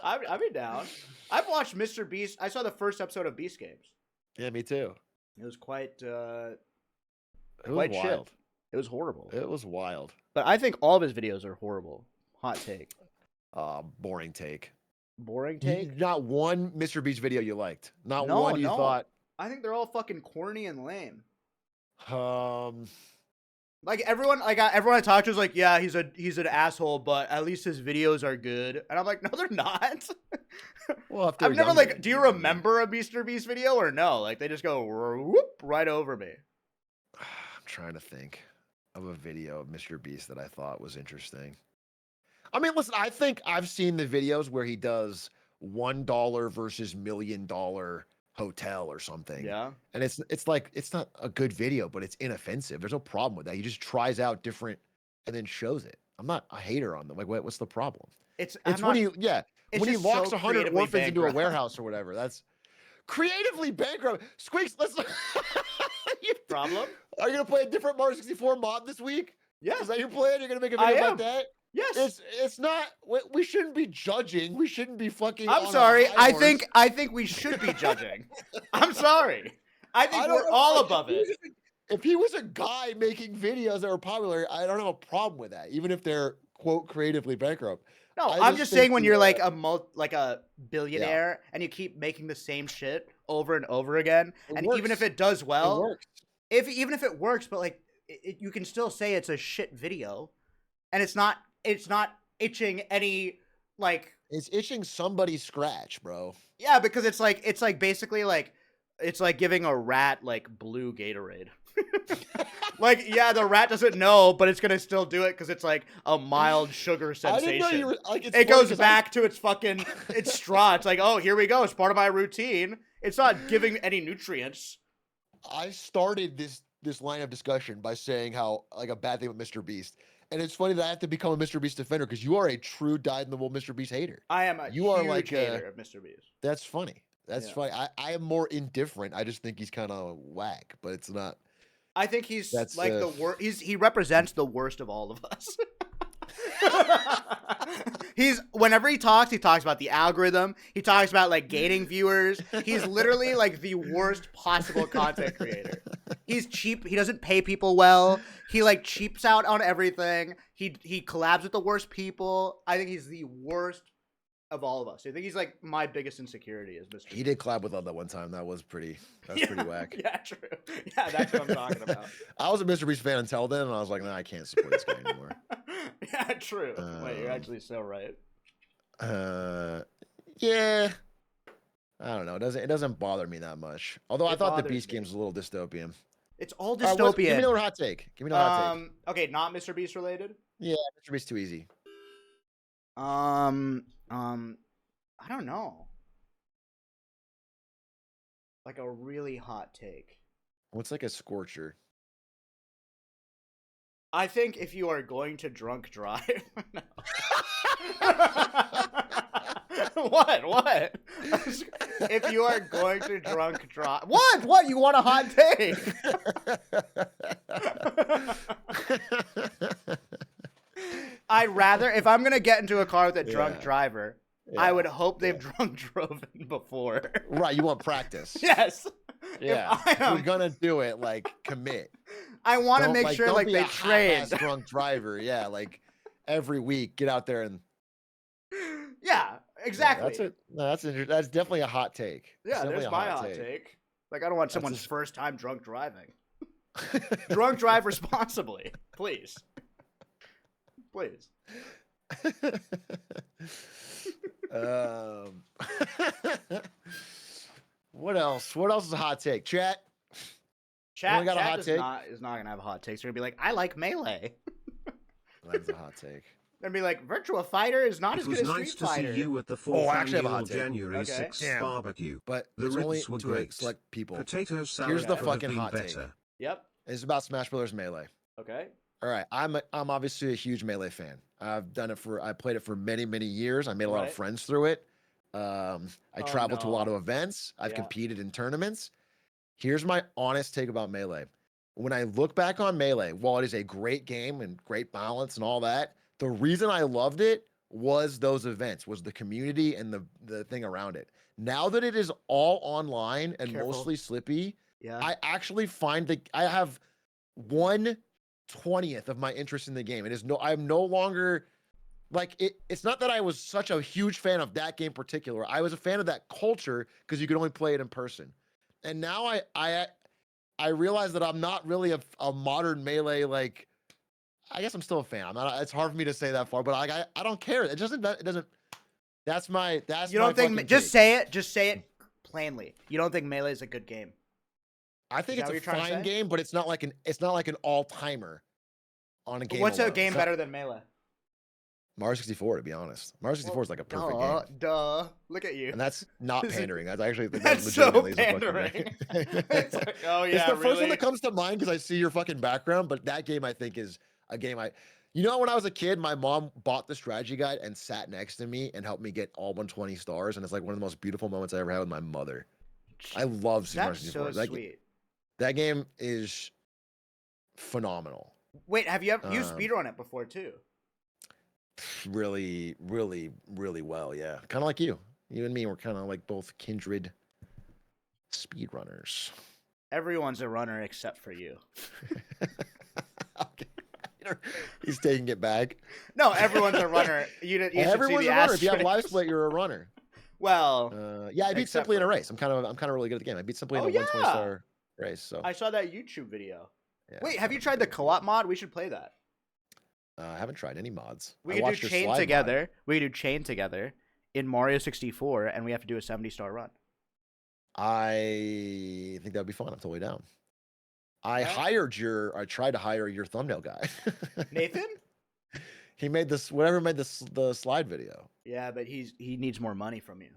I'd be down. I've watched Mr. Beast. I saw the first episode of Beast Games. Yeah, me too. It was quite wild. shit. It was horrible. It was wild. But I think all of his videos are horrible. Hot take. Boring take. Boring take? Not one Mr. Beast video you liked. Not one you thought. I think they're all fucking corny and lame. Like everyone I talk to is like, yeah, he's an asshole, but at least his videos are good. And I'm like, no, they're not. Well, I've never do you remember a Mr. Beast video or no? Like they just go whoop right over me. I'm trying to think of a video of Mr. Beast that I thought was interesting. I mean, listen, I think I've seen the videos where he does $1 versus $1 million hotel or something. Yeah. And it's like, it's not a good video, but it's inoffensive. There's no problem with that. He just tries out different and then shows it. I'm not a hater on them. Like, what's the problem? It's when he locks 100 orphans into a warehouse or whatever. That's creatively bankrupt. Squeex, let's problem. Are you gonna play a different Mario 64 mod this week? Yeah. Is that your plan? You're gonna make a video like that? Yes. It's not. We shouldn't be judging. We shouldn't be fucking. I'm sorry. I think we should be judging. I'm sorry. I think we're all above it. If he was a guy making videos that were popular, I don't have a problem with that, even if they're quote creatively bankrupt. No, I'm just saying when you're like a billionaire and you keep making the same shit over and over again, and even if it does well, even if it works, but like you can still say it's a shit video, and it's not itching any like. It's itching somebody's scratch, bro. Yeah, because it's like basically like it's like giving a rat like blue Gatorade. Like, yeah, the rat doesn't know, but it's gonna still do it because it's like a mild sugar sensation. I didn't know you were, like, it goes back to its straw. It's like, oh, here we go. It's part of my routine. It's not giving any nutrients. I started this line of discussion by saying how like a bad thing with Mr. Beast. And it's funny that I have to become a Mr. Beast defender because you are a true dyed-in-the-wool Mr. Beast hater. I am a huge hater of Mr. Beast. That's funny. That's funny. I am more indifferent. I just think he's kind of whack, but it's not. I think he's like the worst. He represents the worst of all of us. Whenever he talks about the algorithm. He talks about like gaining viewers. He's literally like the worst possible content creator. He's cheap. He doesn't pay people well. He like cheaps out on everything. He collabs with the worst people. I think he's the worst of all of us. I think he's like my biggest insecurity is Mr. He did collab with Elda one time. That was pretty whack. Yeah, true. Yeah, that's what I'm talking about. I was a Mr. Beast fan until then, and I was like, nah, I can't support this guy anymore. Yeah, true. Wait, you're actually so right. Yeah. I don't know. It doesn't bother me that much. Although I thought the Beast games was a little dystopian. It's all dystopian. Give me another hot take. Okay, not Mr. Beast related. Yeah, Mr. Beast too easy. I don't know. Like a really hot take. What's like a scorcher? I think if you are going to drunk drive. No. What? If you are going to drunk drive. What? You want a hot take? I'd rather, if I'm going to get into a car with a drunk driver, I would hope they've drunk driven before. Right, you want practice. Yes. Yeah. If we're gonna do it, like, commit. I want to make sure, don't like, be they a trained. hot-ass drunk driver. Yeah, like every week, get out there and. Yeah, exactly. Yeah, that's definitely a hot take. Yeah, there's my hot take. Like, I don't want someone's first time drunk driving. Drunk drive responsibly, please. Please. What else? What else is a hot take? Chat Chat got a hot take? is not gonna have a hot take. They're gonna be like, I like Melee. That's a hot take. They're gonna be like, Virtua Fighter is not as good as Street nice Fighter. To see you at the 4th I actually have a annual hot take. January 6th barbecue. But the it's only ribs were to great. select people. Potato salad Here's the could fucking have been hot better. take. Yep. It's about Smash Brothers Melee. Okay. All right, I'm obviously a huge Melee fan. I played it for many, many years. I made a lot of friends through it. I traveled to a lot of events. I've competed in tournaments. Here's my honest take about Melee. When I look back on Melee, while it is a great game and great balance and all that, the reason I loved it was those events, was the community and the thing around it. Now that it is all online and mostly slippy, I actually find that I have 1/20th of my interest in the game. I'm no longer like it. It's not that I was such a huge fan of that game in particular. I was a fan of that culture because you could only play it in person. And now I realize that I'm not really a modern Melee, like, I guess I'm still a fan. I'm not, it's hard for me to say that far, but like, I don't care. It doesn't, you don't think, just say it plainly. You don't think Melee is a good game? I think it's a fine game, but it's not like an all-timer on a game. What's a game better than Melee? Mario 64, to be honest. Mario 64 is like a perfect game. Duh. Look at you. And that's not pandering. That's actually that's legitimately so pandering. It's like, oh yeah, it's the first one that comes to mind because I see your fucking background. But that game, I think, is a game when I was a kid, my mom bought the strategy guide and sat next to me and helped me get all 120 stars. And it's like one of the most beautiful moments I ever had with my mother. I love Super Mario 64. That's so sweet. That game is phenomenal. Wait, have you speedrun it before too? Really, really, really well, yeah. Kind of like you. You and me were kind of like both kindred speedrunners. Everyone's a runner except for you. Okay. He's taking it back. No, everyone's a runner. Everyone's a runner. If you have live split, you're a runner. Well, yeah, I beat Simply in a race. I'm kind of really good at the game. I beat Simply in a 120 star race. So I saw that YouTube video. Yeah, wait, have you tried the co-op mod? We should play that. I haven't tried any mods. We could do chain together. We could do chain together in Mario 64, and we have to do a 70-star run. I think that'd be fun. I'm totally down. I tried to hire your thumbnail guy. Nathan? He made the slide video. Yeah, but he needs more money from you.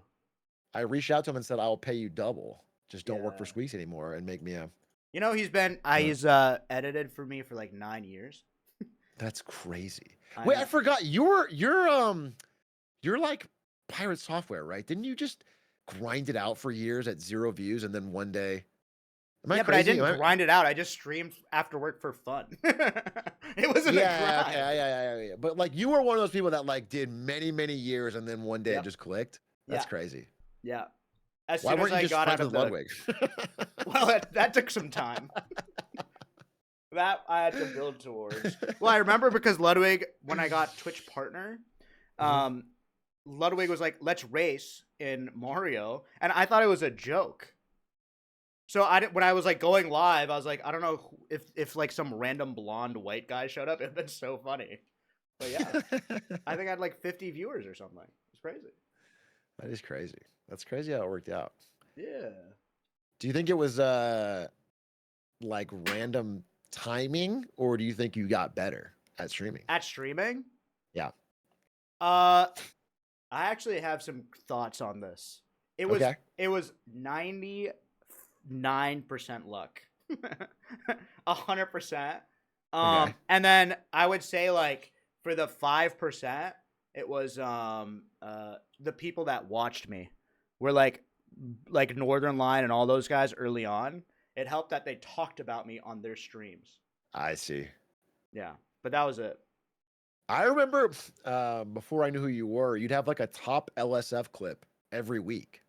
I reached out to him and said, I'll pay you double. Just don't work for Squeex anymore and make me a... You know, he's edited for me for like 9 years. That's crazy. Wait, I forgot. You're like Pirate Software, right? Didn't you just grind it out for years at 0 views and then one day? Yeah, but I didn't grind it out. I just streamed after work for fun. It wasn't a grind. Yeah. But like, you were one of those people that like did many, many years and then one day it just clicked. That's crazy. Yeah. As Why soon weren't as you just got friends out of with Ludwig? Well, that took some time. That I had to build towards. Well, I remember because Ludwig, when I got Twitch partner, Ludwig was like, "Let's race in Mario," and I thought it was a joke. So when I was like going live, I was like, I don't know if like some random blonde white guy showed up. It'd been so funny. But yeah, I think I had like 50 viewers or something. It's crazy. That is crazy. That's crazy how it worked out. Yeah. Do you think it was like random timing, or do you think you got better at streaming? At streaming? Yeah. I actually have some thoughts on this. It was 99% luck. 100%. Okay. And then I would say like for the 5%, it was the people that watched me were like Northern Line and all those guys early on. It helped that they talked about me on their streams. I see. Yeah, but that was it. I remember before I knew who you were, you'd have like a top LSF clip every week.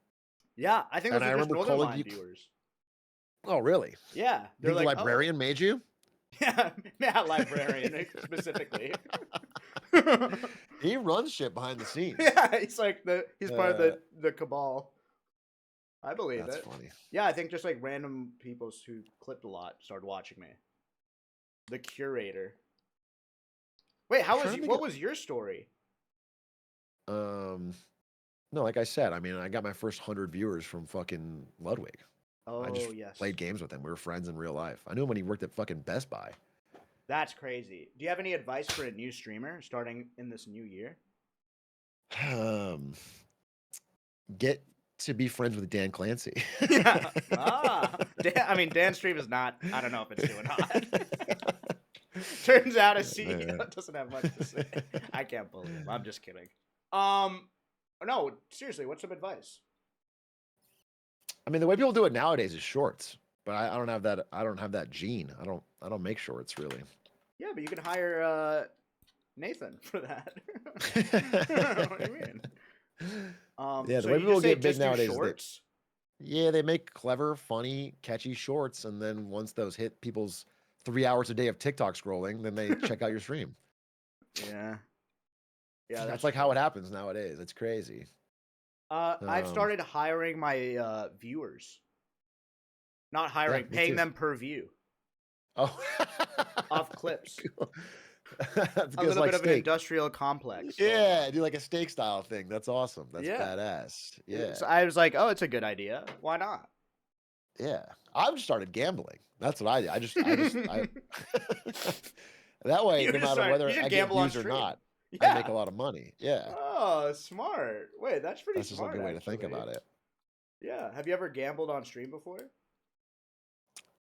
Yeah, I think those And I are just remember Northern calling Line you- viewers. Oh, really? Yeah, You they're think like the librarian made you? Oh. Yeah, librarian specifically. He runs shit behind the scenes. Yeah, he's like he's part of the cabal. I believe That's it. funny. Yeah, I think just like random people who clipped a lot started watching me. The curator. Wait, what was your story? No, like I said, I mean, I got my first 100 viewers from fucking Ludwig. Oh, I just yes. played games with him. We were friends in real life. I knew him when he worked at fucking Best Buy. That's crazy. Do you have any advice for a new streamer starting in this new year? Get to be friends with Dan Clancy. Yeah. I mean, Dan's stream is not. I don't know if it's doing hot. Turns out a CEO doesn't have much to say. I can't believe him. I'm just kidding. No, seriously, what's some advice? I mean, the way people do it nowadays is shorts, but I don't have that. I don't have that gene. I don't make shorts really. Yeah, but you can hire Nathan for that. What do you mean? Yeah, the so way you people just say get big just do nowadays, shorts? yeah, they make clever, funny, catchy shorts, and then once those hit people's 3 hours a day of TikTok scrolling, then they check out your stream. Yeah. Yeah, That's like how it happens nowadays. It's crazy. I've started hiring my viewers. Not hiring, me paying too. them per view Oh, off clips. That's A little like bit of an steak. industrial complex. Yeah, do like a steak style thing. That's awesome. That's Yeah. badass. Yeah, So I was like, oh, it's a good idea. Why not? yeah. I've just started gambling. That's what I do. That way, You no just matter start- whether you should I get gamble on views or stream. not, Yeah. I make a lot of money. Yeah, Oh, smart. Wait, that's pretty that's just smart. a good way to think actually. about it. Yeah. Have you ever gambled on stream before?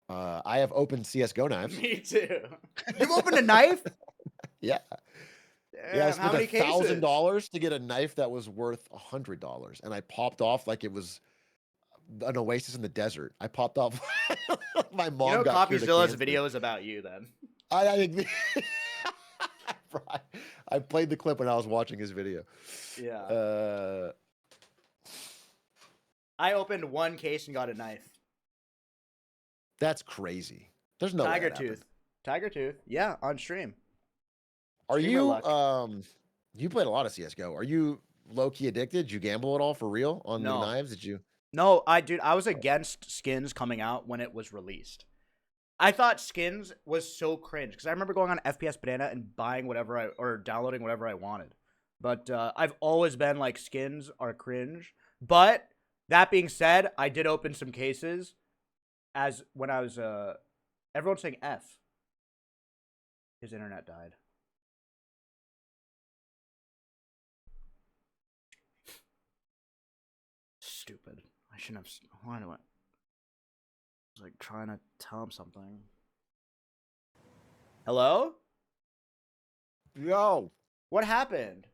I have opened CS:GO knives. Me too. You've opened a knife? Yeah, Damn, yeah. I how spent many cases? $1,000 to get a knife that was worth $100, and I popped off like it was an oasis in the desert. I popped off. My mom You know, got cured of CopyZilla's cancer. video is about you then. I I played the clip when I was watching his video. Yeah. I opened one case and got a knife. That's crazy. There's no way Tiger that happened. tooth. Tiger tooth. Yeah, on stream. Are Streamer you luck. you played a lot of CS:GO. Are you low key addicted? Did you gamble at all for real on No. the knives? Did you? No, I was against skins coming out when it was released. I thought skins was so cringe because I remember going on FPS Banana and buying or downloading whatever I wanted. But I've always been like skins are cringe. But that being said, I did open some cases as when I was everyone's saying F. His internet died. Stupid. I shouldn't have. Why do I? I was like trying to tell him something. Hello? Yo, What happened?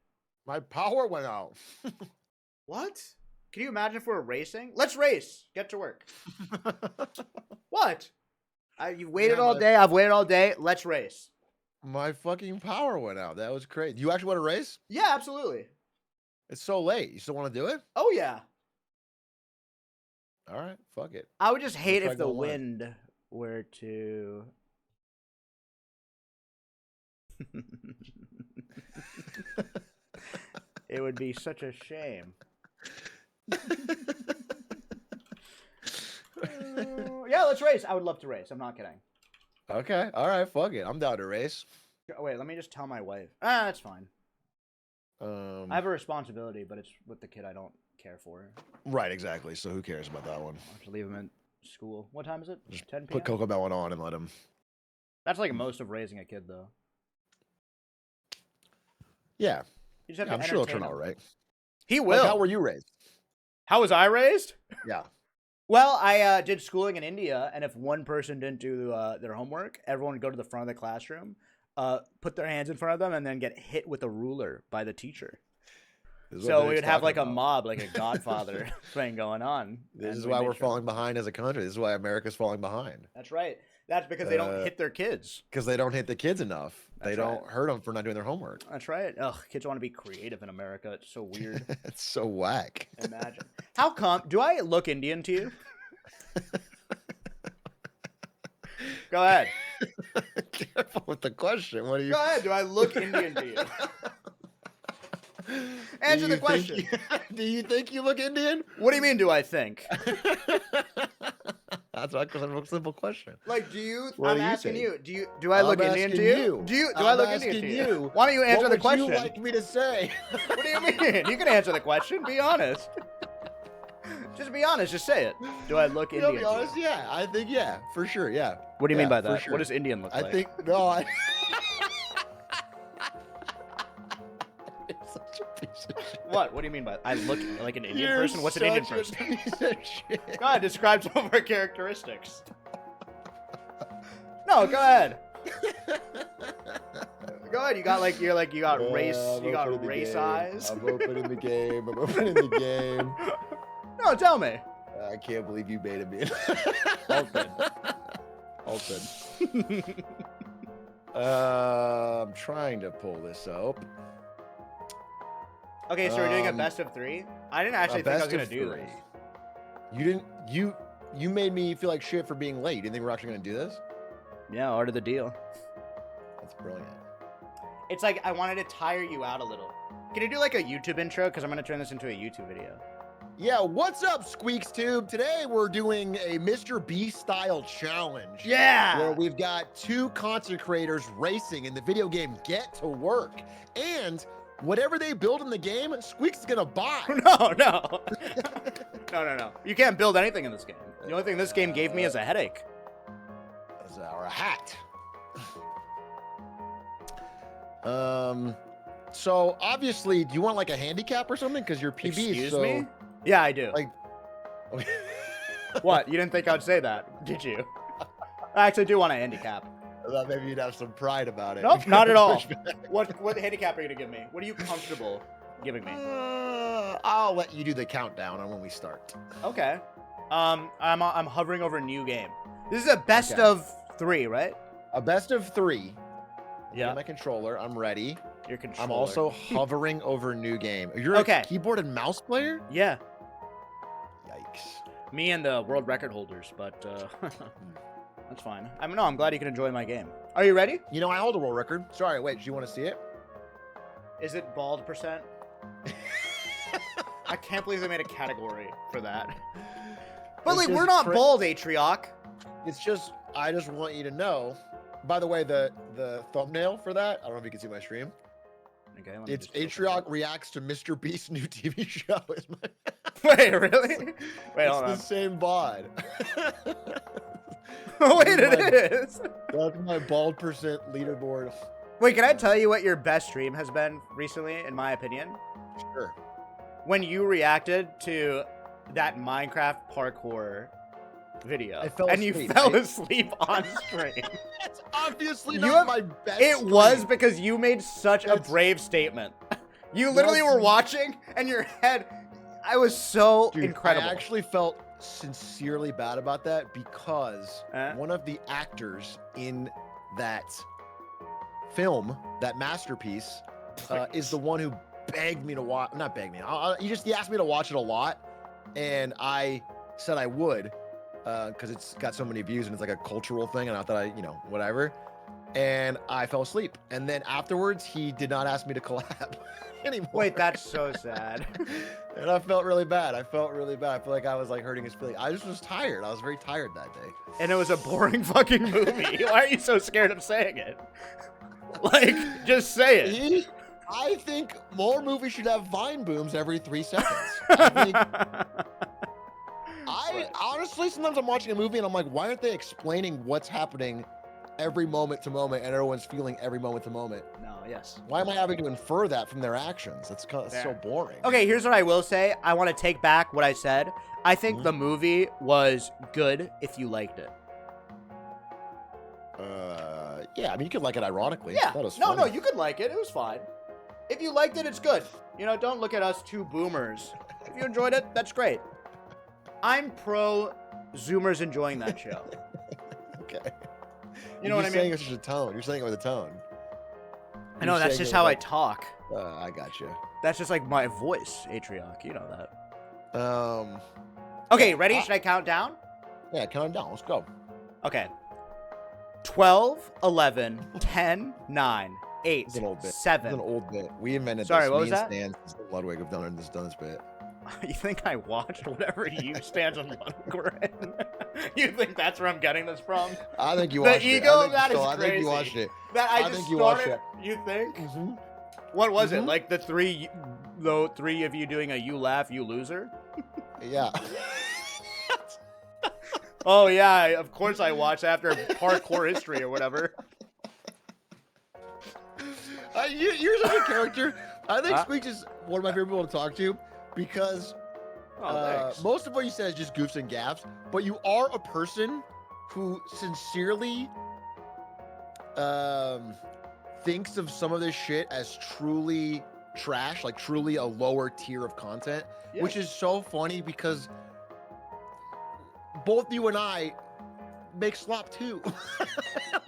my power went out. What? Can you imagine if we're racing? Let's race. Get to work. What? You've waited Yeah, all my- day. I've waited all day. Let's race. My fucking power went out. That was crazy. You actually want to race? Yeah, absolutely. It's so late. You still want to do it? Oh yeah. All right, fuck it. I would just hate try if the going live. wind were to. It would be such a shame. Yeah, let's race. I would love to race. I'm not kidding. Okay, all right, fuck it. I'm down to race. Oh, wait, let me just tell my wife. That's fine. Um, I have a responsibility, but it's with the kid I don't care for. right, exactly. So who cares about that one? I have to leave him in school. What time is it? Just 10 p.m. Put Coco Melon on and let him. That's like most of raising a kid, though. Yeah, You just have I'm to sure it'll turn entertain out him. right. He Like, will. how were you raised? How was I raised? Yeah. Well, I did schooling in India, and if one person didn't do their homework, everyone would go to the front of the classroom, put their hands in front of them, and then get hit with a ruler by the teacher. So we would have like a mob, like a Godfather thing going on. This is why we're falling behind as a country. This is why America's falling behind. That's right. That's because they don't hit their kids. Because they don't hit the kids enough. They don't hurt them for not doing their homework. That's right. Ugh, kids want to be creative in America. It's so weird. It's so whack. Imagine. How come? Do I look Indian to you? Go ahead. Careful with the question. What do you? Go ahead. Do I look Indian to you? Answer the question. Do you think you look Indian? What do you mean? Do I think? That's a simple question. Like, do you? What I'm do you asking think? you. Do I look Indian to you? Do I look Indian to you? Why don't you answer the question? What would you like me to say? What do you mean? You can answer the question. Be honest. Just be honest. Just say it. Do I look Indian? To be honest, yeah. I think for sure, yeah. What do you mean by that? Sure. What does Indian look like? I think no. What? What do you mean by I look like an Indian person? What's an Indian person? Piece of shit. Go ahead, describe some of our characteristics. No, go ahead. Go ahead. You got race. You got race eyes. I'm opening the game. I'm opening the game. No, tell me. I can't believe you baited me. Open. I'm trying to pull this up. Okay, so we're doing a best of 3. I didn't actually think I was gonna do this. You didn't. You made me feel like shit for being late. You think we're actually gonna do this? Yeah, part of the deal. That's brilliant. It's like I wanted to tire you out a little. Can you do like a YouTube intro? Because I'm gonna turn this into a YouTube video. Yeah, what's up, Squeex Tube? Today we're doing a Mr. Beast style challenge. Yeah! Where we've got 2 content creators racing in the video game Get to Work. And whatever they build in the game, Squeex is gonna buy. No. No. You can't build anything in this game. The only thing this game gave me is a headache. Or a hat. So obviously, do you want like a handicap or something? Because your PB Excuse me? Yeah, I do. Like, what? You didn't think I'd say that, did you? I actually do want a handicap. I thought maybe you'd have some pride about it. Nope, not at all. What handicap are you gonna give me? What are you comfortable giving me? I'll let you do the countdown on when we start. Okay. I'm hovering over new game. This is a best of 3, right? A best of 3. Yeah. My controller. I'm ready. Your controller. I'm also hovering over new game. You're a keyboard and mouse player? Yeah. Yikes. Me and the world record holders, but that's fine. I'm glad you can enjoy my game. Are you ready? You know, I hold a world record. Sorry, wait, do you want to see it? Is it bald percent? I can't believe they made a category for that. But like, we're not bald, Atrioc. It's just, I just want you to know. By the way, the thumbnail for that, I don't know if you can see my stream. Okay, it's Atrioc reacts to Mr. Beast's new TV show. Wait, really? Wait, hold on. It's the same bod. Oh, wait, it is. That's my bald percent leaderboard. Wait, can I tell you what your best stream has been recently, in my opinion? Sure. When you reacted to that Minecraft parkour video, you fell asleep on stream. It's obviously not my best. It was because you made such a brave statement. You literally were watching, and your head. I was so incredible. I actually felt sincerely bad about that because one of the actors in that film, that masterpiece, is the one who begged me to watch. Not begged me. He asked me to watch it a lot, and I said I would. Because it's got so many views and it's like a cultural thing, and I thought whatever. And I fell asleep. And then afterwards, he did not ask me to collab anymore. Wait, that's so sad. And I felt really bad. I feel like I was like hurting his feelings. I just was tired. I was very tired that day. And it was a boring fucking movie. Why are you so scared of saying it? Like, just say it. I think more movies should have Vine booms every 3 seconds. I think. Honestly, sometimes I'm watching a movie and I'm like, why aren't they explaining what's happening every moment to moment, and everyone's feeling every moment to moment. No, yes. Why am I having to infer that from their actions? That's so boring. Okay, here's what I will say. I want to take back what I said. I think the movie was good if you liked it. Yeah, I mean, you could like it ironically. Yeah. That was No, funny. you could like it. It was fine. If you liked it, it's good. You know, don't look at us two boomers. If you enjoyed it, that's great. I'm pro Zoomers enjoying that show. Okay. You know what I mean? You're saying it with such a tone. You're saying it with a tone. I know, that's just how I talk. I got you. That's just like my voice, Atrioc. You know that. Um. Okay, ready? Should I count down? Yeah, count down. Let's go. Okay. 12, 11, 10, 9, 8, It's an old bit. 7. It's an old bit. We invented Sorry, this. what Me was and that? Stan since Ludwig have done this bit. You think I watched whatever you stands on Lundgren? You think that's where I'm getting this from? I think you The watched it. ego I of that is I think you crazy. watched it. That I think just you watched started. You think? Mm-hmm. What was it? Like the three of you doing a you laugh, you loser? Yeah. Oh yeah, of course I watched after parkour history or whatever. You're such a character. I think Squeex is one of my favorite people to talk to because most of what you said is just goofs and gaffs, but you are a person who sincerely thinks of some of this shit as truly trash, like truly a lower tier of content, which is so funny because both you and I make slop too.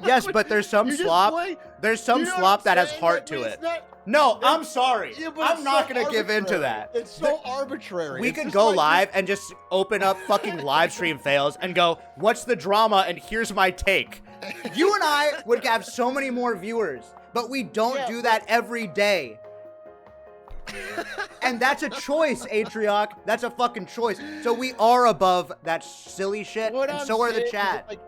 Yes, but there's some slop. There's some slop that has heart to it. No, I'm sorry. Yeah, I'm not so gonna give in to arbitrary. that. It's so arbitrary. We It's could just go like live and just open up fucking live stream fails and go, what's the drama? And here's my take. You and I would have so many more viewers, but we don't do that every day. And that's a choice, Atrioc. That's a fucking choice. So we are above that silly shit, What and I'm so are the saying is, chat. like,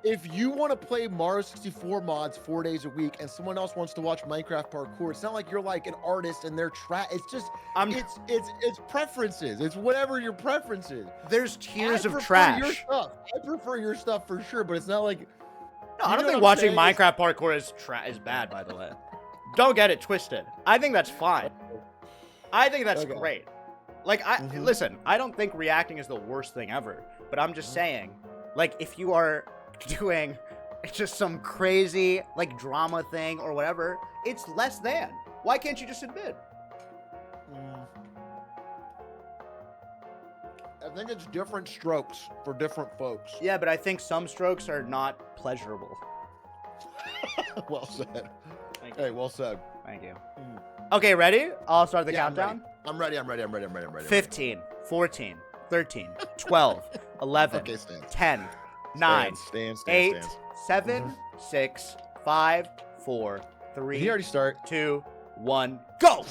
if you want to play Mario 64 mods 4 days a week, and someone else wants to watch Minecraft parkour, it's not like you're like an artist and they're It's just it's preferences. It's whatever your preference is. There's tiers of Your trash. stuff. I prefer your stuff for sure, but it's not like. No, I don't think watching Minecraft parkour is bad, by the way. Don't get it twisted. I think that's fine. I think that's great. Like, listen, I don't think reacting is the worst thing ever, but I'm just saying, like, if you are doing just some crazy, like, drama thing or whatever, it's less than. Why can't you just admit? I think it's different strokes for different folks. Yeah, but I think some strokes are not pleasurable. Well said. Thank you. Hey, well said. Thank you. Okay, ready? I'll start the Yeah, countdown. I'm ready. 15, 14, 13, 12, 11, Okay, stand. 10, 9, Stand. 8, 7, 6, 5, 4, 3, Did he already start? 2, 1, go!